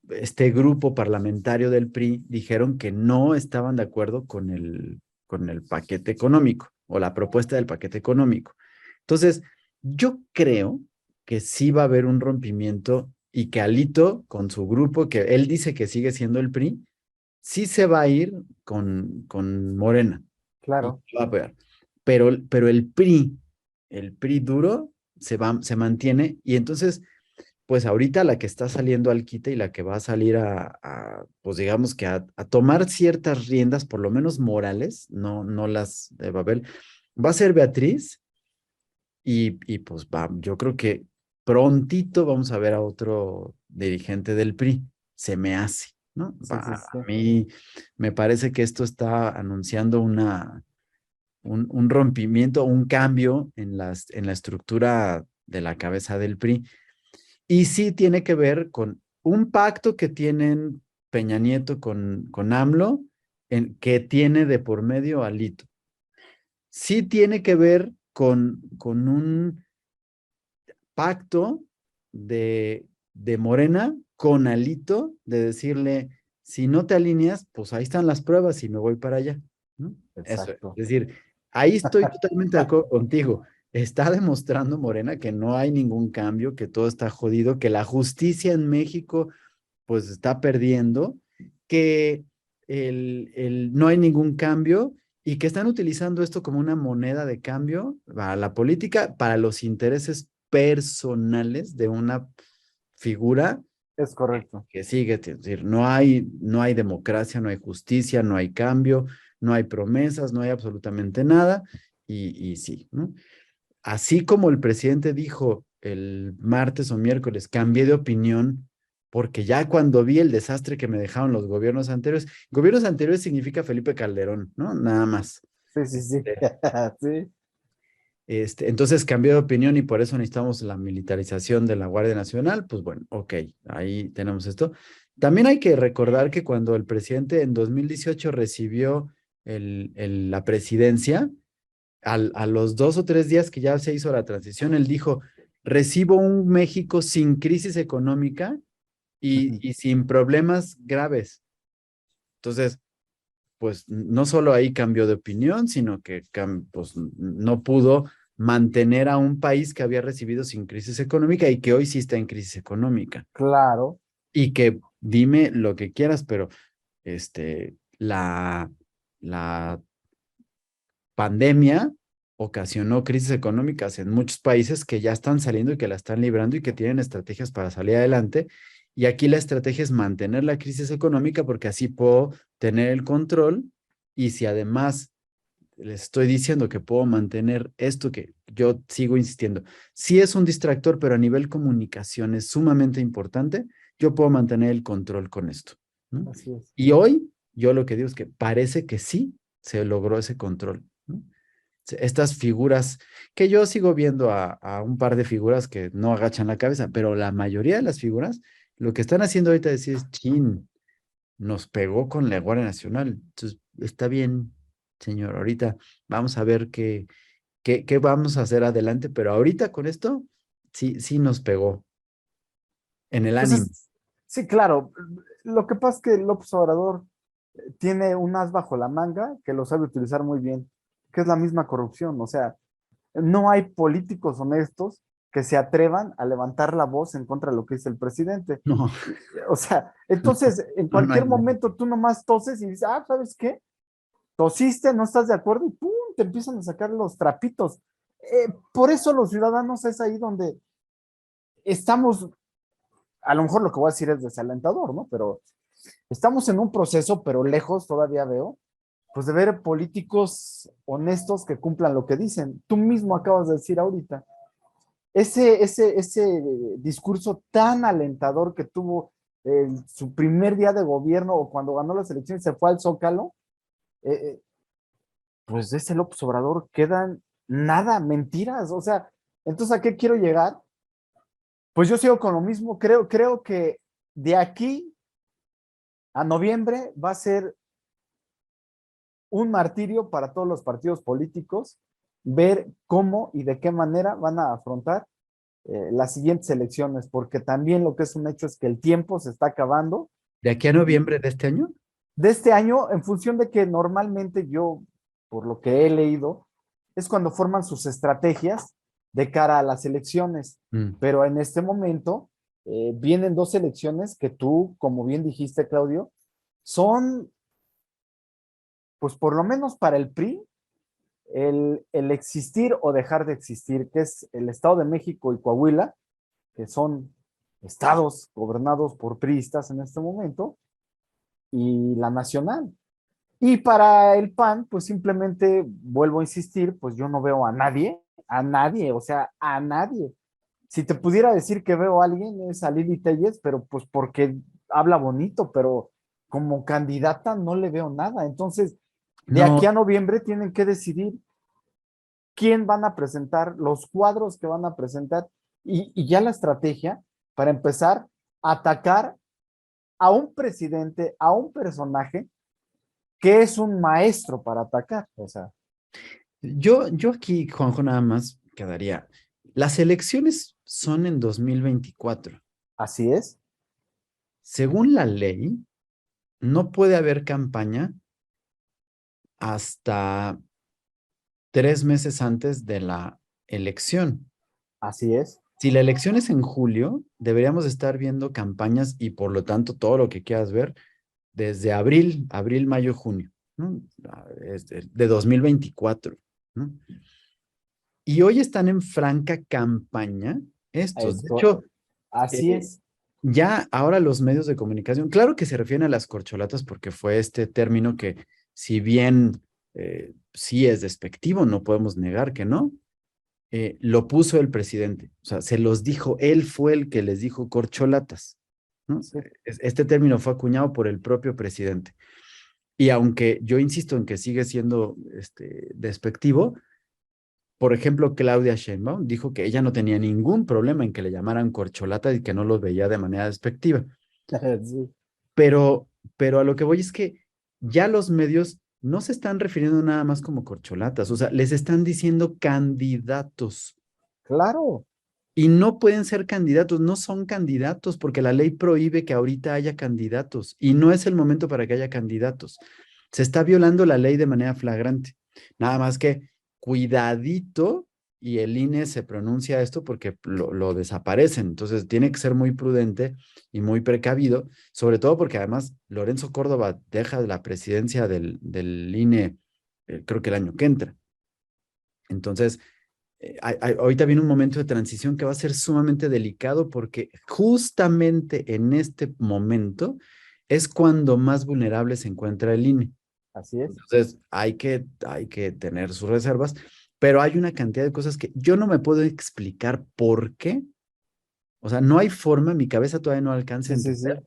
este grupo parlamentario del PRI dijeron que no estaban de acuerdo con el paquete económico o la propuesta del paquete económico. Entonces, yo creo que sí va a haber un rompimiento y que Alito, con su grupo, que él dice que sigue siendo el PRI, sí se va a ir con Morena y Claro. va a apoyar. Pero el PRI duro se mantiene, y entonces, pues ahorita la que está saliendo al quite y la que va a salir pues digamos que a tomar ciertas riendas, por lo menos morales, no las de Babel, va a ser Beatriz, y pues yo creo que prontito vamos a ver a otro dirigente del PRI, se me hace, ¿no? Sí, sí, sí. A mí me parece que esto está anunciando un rompimiento, un cambio en la estructura de la cabeza del PRI. Y sí tiene que ver con un pacto que tienen Peña Nieto con AMLO que tiene de por medio Alito. Sí tiene que ver con un pacto de Morena con Alito, de decirle, si no te alineas, pues ahí están las pruebas y me voy para allá, ¿no? Eso, es Exacto. decir, ahí estoy totalmente de acuerdo contigo. Está demostrando Morena que no hay ningún cambio, que todo está jodido, que la justicia en México pues está perdiendo, que no hay ningún cambio y que están utilizando esto como una moneda de cambio para la política, para los intereses personales de una figura Es correcto. que sigue, es decir, no hay democracia, no hay justicia, no hay cambio, no hay promesas, no hay absolutamente nada, y sí, ¿no? Así como el presidente dijo el martes o miércoles, cambié de opinión porque ya cuando vi el desastre que me dejaron los gobiernos anteriores significa Felipe Calderón, ¿no? Nada más. Sí, sí, sí. Este, Sí. entonces cambié de opinión y por eso necesitamos la militarización de la Guardia Nacional. Pues bueno, ok, ahí tenemos esto. También hay que recordar que cuando el presidente en 2018 recibió la presidencia, a los 2 o 3 días que ya se hizo la transición, él dijo, recibo un México sin crisis económica Ujú. y sin problemas graves. Entonces, pues no solo ahí cambió de opinión, sino que pues, no pudo mantener a un país que había recibido sin crisis económica y que hoy sí está en crisis económica. Claro, Y que dime lo que quieras, pero la pandemia ocasionó crisis económicas en muchos países que ya están saliendo y que la están librando y que tienen estrategias para salir adelante. Y aquí la estrategia es mantener la crisis económica porque así puedo tener el control y si además les estoy diciendo que puedo mantener esto que yo sigo insistiendo, sí es un distractor, pero a nivel comunicación es sumamente importante, yo puedo mantener el control con esto, ¿no? así es. Y hoy yo lo que digo es que parece que sí se logró ese control, ¿no? Estas figuras, que yo sigo viendo a un par de figuras que no agachan la cabeza, pero la mayoría de las figuras, lo que están haciendo ahorita es decir, chin, nos pegó con la Guardia Nacional. Entonces, está bien, señor, ahorita vamos a ver qué vamos a hacer adelante, pero ahorita con esto, sí, sí nos pegó en el Pues ánimo. sí, claro. Lo que pasa es que López Obrador tiene un as bajo la manga que lo sabe utilizar muy bien, que es la misma corrupción. O sea, no hay políticos honestos que se atrevan a levantar la voz en contra de lo que dice el presidente. No, O sea, entonces en no, no cualquier hay nada. momento tú nomás toses y dices, ah, ¿sabes qué? Tosiste, no estás de acuerdo y ¡pum! Te empiezan a sacar los trapitos. Por eso los ciudadanos es ahí donde estamos, a lo mejor lo que voy a decir es desalentador, ¿no? Pero estamos en un proceso, pero lejos todavía veo, pues de ver políticos honestos que cumplan lo que dicen. Tú mismo acabas de decir ahorita, ese discurso tan alentador que tuvo su primer día de gobierno o cuando ganó las elecciones se fue al Zócalo, eh, eh, pues de ese López Obrador quedan nada, mentiras. O sea, entonces ¿a qué quiero llegar? Pues yo sigo con lo mismo, creo que de aquí a noviembre va a ser un martirio para todos los partidos políticos ver cómo y de qué manera van a afrontar las siguientes elecciones, porque también lo que es un hecho es que el tiempo se está acabando ¿De aquí a y noviembre de este año? de este año, en función de que normalmente yo, por lo que he leído, es cuando forman sus estrategias de cara a las elecciones, Mm. pero en este momento vienen dos elecciones que tú, como bien dijiste, Claudio, son, pues por lo menos para el PRI, el existir o dejar de existir, que es el Estado de México y Coahuila, que son estados gobernados por priistas en este momento, y la nacional. Y para el PAN, pues simplemente vuelvo a insistir, pues yo no veo a nadie, o sea, a nadie. Si te pudiera decir que veo a alguien es a Lili Telles, pero pues porque habla bonito, pero como candidata no le veo nada. Entonces, de aquí No, a noviembre tienen que decidir quién van a presentar, los cuadros que van a presentar y ya la estrategia para empezar a atacar a un presidente, a un personaje que es un maestro para atacar. O sea, Yo aquí, Juanjo, nada más quedaría. Las elecciones son en 2024. así es, Según la ley, no puede haber campaña hasta 3 meses antes de la elección. así es. Si la elección es en julio, deberíamos estar viendo campañas y por lo tanto todo lo que quieras ver desde abril, mayo, junio, ¿no? De 2024, ¿no? Y hoy están en franca campaña estos. De Esto, hecho, así eh, es. ya ahora los medios de comunicación, claro que se refieren a las corcholatas porque fue este término que, si bien sí es despectivo, no podemos negar que no, lo puso el presidente. O sea, se los dijo, él fue el que les dijo corcholatas, ¿no? Sí, Este término fue acuñado por el propio presidente. Y aunque yo insisto en que sigue siendo despectivo, por ejemplo, Claudia Sheinbaum dijo que ella no tenía ningún problema en que le llamaran corcholata y que no los veía de manera despectiva. sí, Pero, pero a lo que voy es que ya los medios no se están refiriendo nada más como corcholatas, o sea, les están diciendo candidatos claro. y no pueden ser candidatos, no son candidatos porque la ley prohíbe que ahorita haya candidatos y no es el momento para que haya candidatos. Se está violando la ley de manera flagrante. Nada más que cuidadito y el INE se pronuncia esto porque lo desaparecen. Entonces tiene que ser muy prudente y muy precavido, sobre todo porque además Lorenzo Córdoba deja la presidencia del INE, creo que el año que entra. Entonces, ahorita viene un momento de transición que va a ser sumamente delicado porque justamente en este momento es cuando más vulnerable se encuentra el INE. Así es. Entonces, hay que tener sus reservas, pero hay una cantidad de cosas que yo no me puedo explicar por qué. O sea, no hay forma, mi cabeza todavía no alcanza a Sí, sí, sí. entender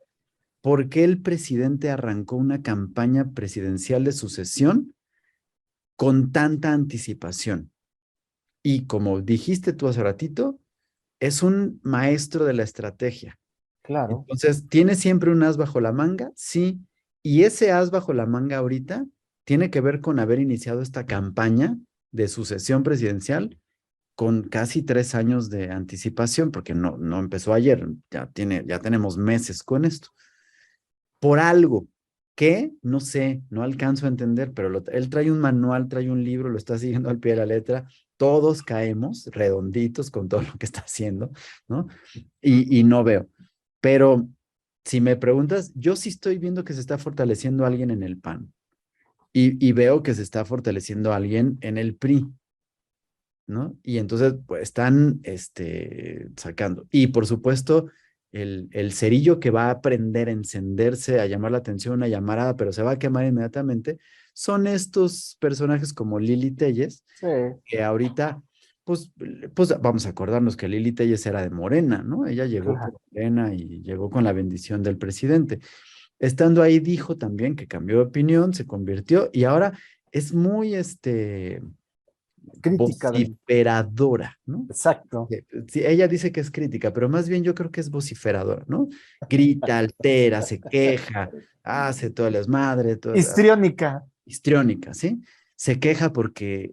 por qué el presidente arrancó una campaña presidencial de sucesión con tanta anticipación. Y como dijiste tú hace ratito, es un maestro de la estrategia. Claro. Entonces, ¿tiene siempre un as bajo la manga? Sí. Y ese as bajo la manga ahorita tiene que ver con haber iniciado esta campaña de sucesión presidencial con casi 3 años de anticipación, porque no empezó ayer, ya tenemos meses con esto. Por algo que, no sé, no alcanzo a entender, pero él trae un manual, trae un libro, lo está siguiendo al pie de la letra. Todos caemos redonditos con todo lo que está haciendo, ¿no? Y no veo. Pero si me preguntas, yo sí estoy viendo que se está fortaleciendo alguien en el PAN y veo que se está fortaleciendo alguien en el PRI, ¿no? Y entonces, pues están sacando. Y por supuesto, el cerillo que va a aprender a encenderse, a llamar la atención, una llamarada, pero se va a quemar inmediatamente, son estos personajes como Lili Telles, Sí, que ahorita, pues, pues vamos a acordarnos que Lili Telles era de Morena, ¿no? Ella llegó por claro. Morena y llegó con la bendición del presidente. Estando ahí dijo también que cambió de opinión, se convirtió y ahora es muy, Crítica del. vociferadora, ¿no? Exacto. Sí, ella dice que es crítica, pero más bien yo creo que es vociferadora, ¿no? Grita, altera, se queja, hace todas las madres, toda, Histriónica. histriónica, ¿sí? Se queja porque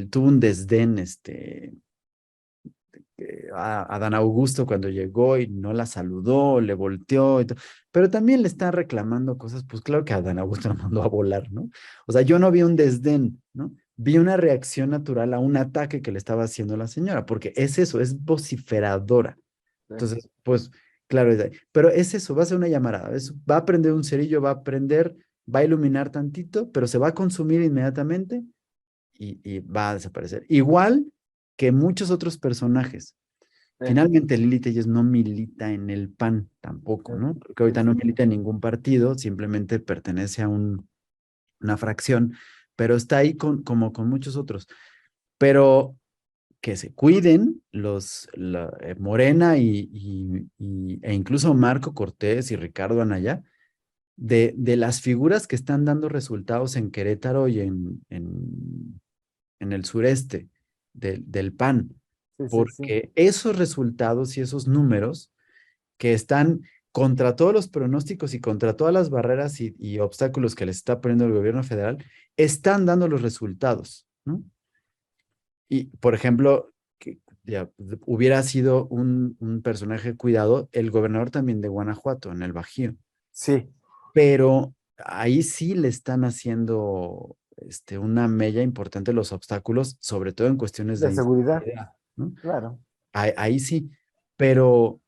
tuvo un desdén, a Dan Augusto cuando llegó y no la saludó, le volteó y todo, pero también le está reclamando cosas, pues claro que a Dan Augusto lo mandó a volar, ¿no? O sea, yo no vi un desdén, ¿no? Vi una reacción natural a un ataque que le estaba haciendo la señora, porque es eso, es vociferadora. Entonces, pues, claro, pero es eso, va a ser una llamarada, va a prender un cerillo, va a prender, va a iluminar tantito, pero se va a consumir inmediatamente y va a desaparecer. Igual que muchos otros personajes. Finalmente Lili Telles no milita en el PAN tampoco, ¿no? Porque ahorita no milita en ningún partido, simplemente pertenece a una fracción, pero está ahí como con muchos otros. Pero que se cuiden Morena e incluso Marco Cortés y Ricardo Anaya de las figuras que están dando resultados en Querétaro y en el sureste del PAN, Sí, sí, sí. porque esos resultados y esos números que están contra todos los pronósticos y contra todas las barreras y obstáculos que les está poniendo el gobierno federal, están dando los resultados, ¿no? Y, por ejemplo, que ya, hubiera sido un personaje cuidado el gobernador también de Guanajuato, en el Bajío, Sí, pero ahí sí le están haciendo una mella importante los obstáculos, sobre todo en cuestiones de de seguridad, inseguridad, ¿no? claro. Ahí sí, pero,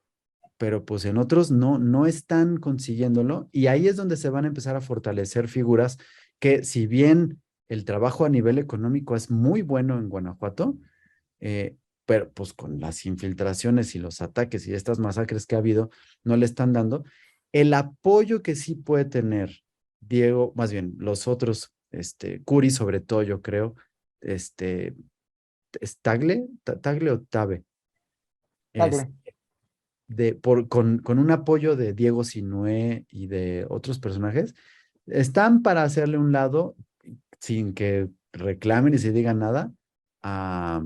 pero pues en otros no están consiguiéndolo y ahí es donde se van a empezar a fortalecer figuras que si bien el trabajo a nivel económico es muy bueno en Guanajuato, eh, pero pues con las infiltraciones y los ataques y estas masacres que ha habido, no le están dando. El apoyo que sí puede tener Diego, más bien los otros, Curi sobre todo, yo creo, este, ¿es Tagle? ¿Tagle o Tabe? Es, Tagle. con un apoyo de Diego Sinué y de otros personajes, están para hacerle un lado sin que reclamen y se digan nada a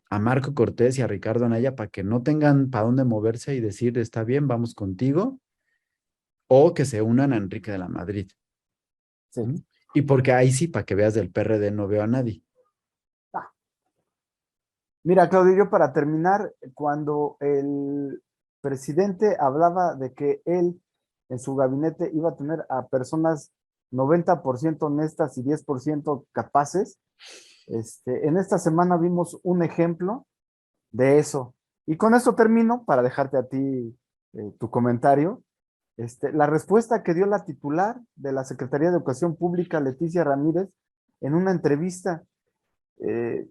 Marco Cortés y a Ricardo Anaya para que no tengan para dónde moverse y decir, está bien, vamos contigo, o que se unan a Enrique de la Madrid. Sí. ¿Mm? Y porque ahí sí, para que veas del PRD, no veo a nadie. Ah, mira, Claudio, yo para terminar, cuando el presidente hablaba de que él en su gabinete iba a tener a personas 90% honestas y 10% capaces, en esta semana vimos un ejemplo de eso. Y con eso termino para dejarte a ti tu comentario. La respuesta que dio la titular de la Secretaría de Educación Pública, Leticia Ramírez, en una entrevista, eh,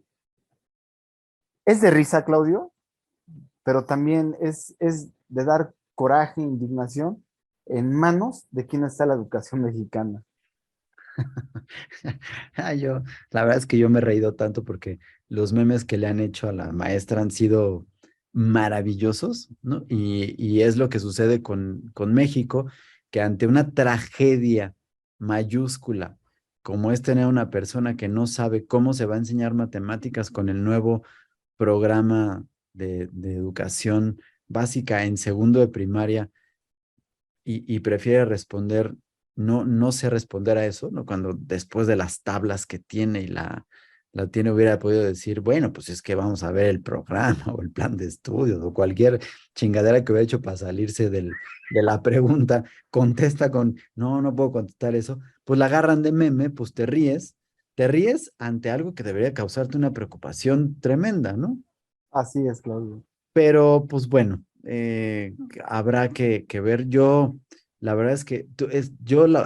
es de risa, Claudio, pero también es de dar coraje, indignación en manos de quien está la educación mexicana. La verdad es que yo me he reído tanto porque los memes que le han hecho a la maestra han sido maravillosos, ¿no? Y es lo que sucede con México, que ante una tragedia mayúscula, como es tener una persona que no sabe cómo se va a enseñar matemáticas con el nuevo programa de educación básica en segundo de primaria, y prefiere responder, no sé responder a eso, ¿no? Cuando después de las tablas que tiene y la tiene, hubiera podido decir, bueno, pues es que vamos a ver el programa o el plan de estudios o cualquier chingadera que hubiera hecho para salirse de la pregunta, contesta con, no puedo contestar eso, pues la agarran de meme, pues te ríes ante algo que debería causarte una preocupación tremenda, ¿no? Así es, Claudio. Pero pues bueno, habrá que ver. Yo, la verdad es que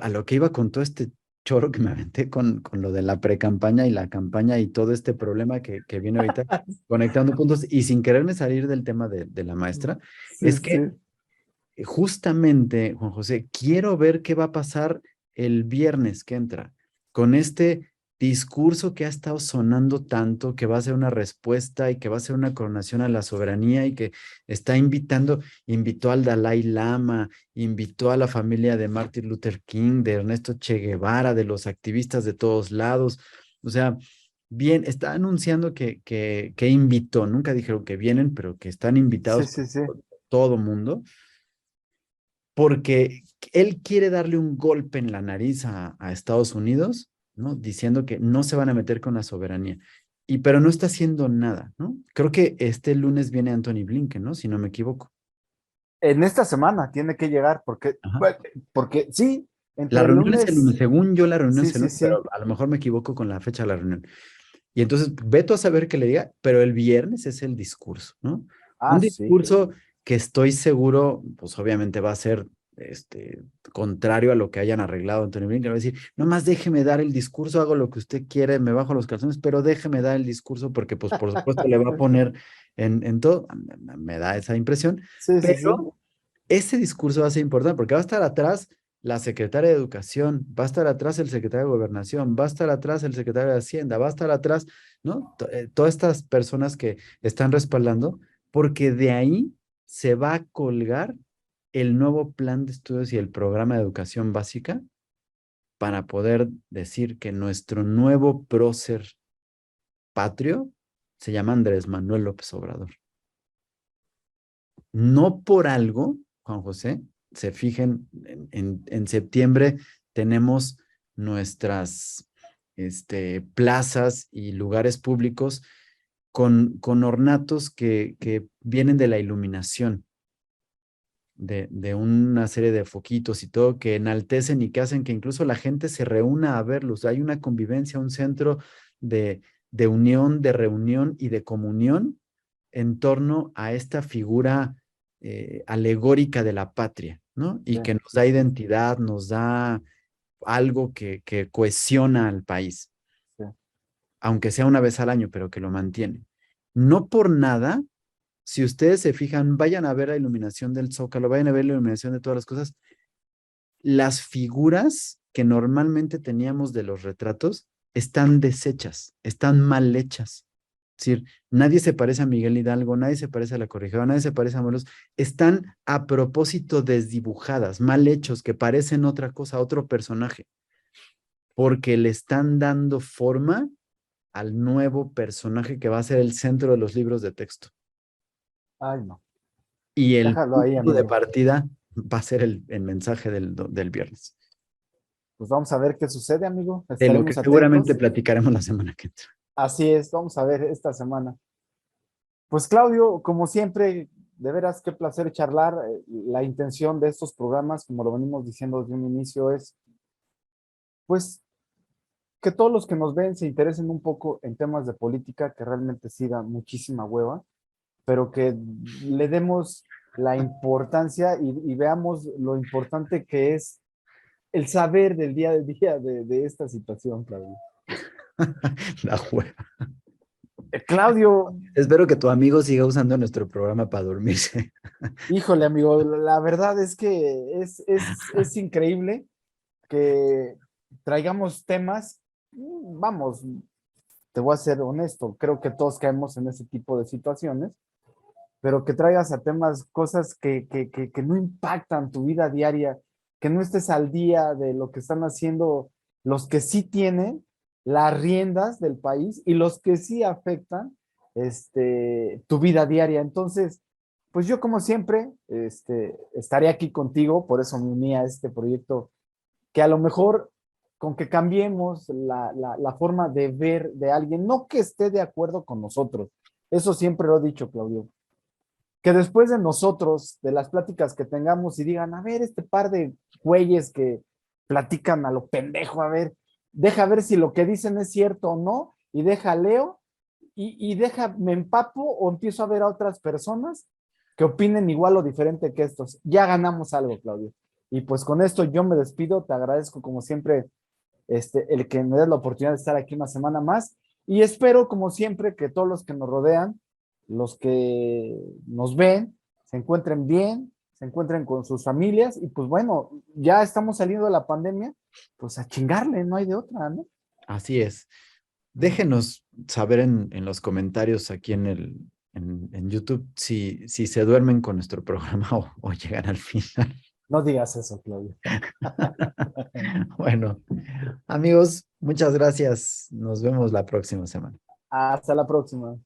a lo que iba con todo este choro que me aventé con lo de la pre-campaña y la campaña y todo este problema que viene ahorita conectando puntos y sin quererme salir del tema de la maestra, Sí, es que sí. justamente, Juan José, quiero ver qué va a pasar el viernes que entra con este discurso que ha estado sonando tanto, que va a ser una respuesta y que va a ser una coronación a la soberanía y que está invitó al Dalai Lama, invitó a la familia de Martin Luther King, de Ernesto Che Guevara, de los activistas de todos lados. O sea, bien, está anunciando que invitó, nunca dijeron que vienen, pero que están Sí, invitados por sí, sí. todo mundo porque él quiere darle un golpe en la nariz a Estados Unidos, ¿no? Diciendo que no se van a meter con la soberanía. Pero no está haciendo nada, ¿no? Creo que este lunes viene Anthony Blinken, ¿no? Si no me equivoco. En esta semana tiene que llegar, porque, Ajá. bueno, porque sí, La entre el reunión es el lunes, lunes, según yo la reunión sí, es el sí, lunes, sí, pero a lo mejor me equivoco con la fecha de la reunión. Y entonces, veto a saber qué le diga, pero el viernes es el discurso, ¿no? Un sí, discurso que estoy seguro, pues obviamente va a ser contrario a lo que hayan arreglado Antonio Blinken. Va a decir, nomás déjeme dar el discurso, hago lo que usted quiere, me bajo los calzones, pero déjeme dar el discurso porque, pues, por supuesto, le va a poner en todo. Me da esa impresión, sí, sí, sí, pero ese discurso va a ser importante porque va a estar atrás la secretaria de Educación, va a estar atrás el secretario de Gobernación, va a estar atrás el secretario de Hacienda, va a estar atrás, ¿no? Todas estas personas que están respaldando, porque de ahí se va a colgar el nuevo plan de estudios y el programa de educación básica para poder decir que nuestro nuevo prócer patrio se llama Andrés Manuel López Obrador. No por algo Juan José, se fijen, en septiembre tenemos nuestras plazas y lugares públicos con ornatos que vienen de la iluminación, de una serie de foquitos y todo, que enaltecen y que hacen que incluso la gente se reúna a verlos. Hay una convivencia, un centro de unión, de reunión y de comunión en torno a esta figura alegórica de la patria, ¿no? Y Sí, que nos sí, da sí, identidad, nos da algo que cohesiona al país, sí. aunque sea una vez al año, pero que lo mantiene. No por nada, si ustedes se fijan, vayan a ver la iluminación del Zócalo, vayan a ver la iluminación de todas las cosas, las figuras que normalmente teníamos de los retratos están deshechas, están mal hechas. Es decir, nadie se parece a Miguel Hidalgo, nadie se parece a la Corregidora, nadie se parece a Morelos. Están a propósito desdibujadas, mal hechos, que parecen otra cosa, otro personaje, porque le están dando forma al nuevo personaje que va a ser el centro de los libros de texto. Ay, no. Y el Déjalo ahí, punto de amigo. partida va a ser el mensaje del viernes, Pues vamos a ver qué sucede, amigo. de lo que Estaremos seguramente atentos. platicaremos la semana que entra. Así es, vamos a ver esta semana. Pues Claudio, como siempre, de veras qué placer charlar. La intención de estos programas, como lo venimos diciendo desde un inicio, es pues que todos los que nos ven se interesen un poco en temas de política, que realmente sí da muchísima hueva, pero que le demos la importancia y veamos lo importante que es el saber del día a día de esta situación, Claudio. La juega. Claudio, Espero que tu amigo siga usando nuestro programa para dormirse. híjole, amigo, la verdad es que es increíble que traigamos temas, vamos, te voy a ser honesto, creo que todos caemos en ese tipo de situaciones, pero que traigas a temas cosas que no impactan tu vida diaria, que no estés al día de lo que están haciendo los que sí tienen las riendas del país y los que sí afectan tu vida diaria. Entonces, pues yo como siempre estaré aquí contigo, por eso me uní a este proyecto, que a lo mejor con que cambiemos la forma de ver de alguien, no que esté de acuerdo con nosotros, eso siempre lo he dicho, Claudio, que después de nosotros, de las pláticas que tengamos y digan, a ver, este par de güeyes que platican a lo pendejo, a ver, deja ver si lo que dicen es cierto o no, y deja leo, y deja, me empapo o empiezo a ver a otras personas que opinen igual o diferente que estos. Ya ganamos algo, Claudio. Y pues con esto yo me despido, te agradezco como siempre el que me des la oportunidad de estar aquí una semana más, y espero como siempre que todos los que nos rodean, los que nos ven, se encuentren bien, se encuentren con sus familias y pues bueno, ya estamos saliendo de la pandemia, pues a chingarle, no hay de otra, ¿no? Así es. Déjenos saber en los comentarios aquí en YouTube si se duermen con nuestro programa o llegan al final. No digas eso, Claudio. Bueno, amigos, muchas gracias. Nos vemos la próxima semana. Hasta la próxima.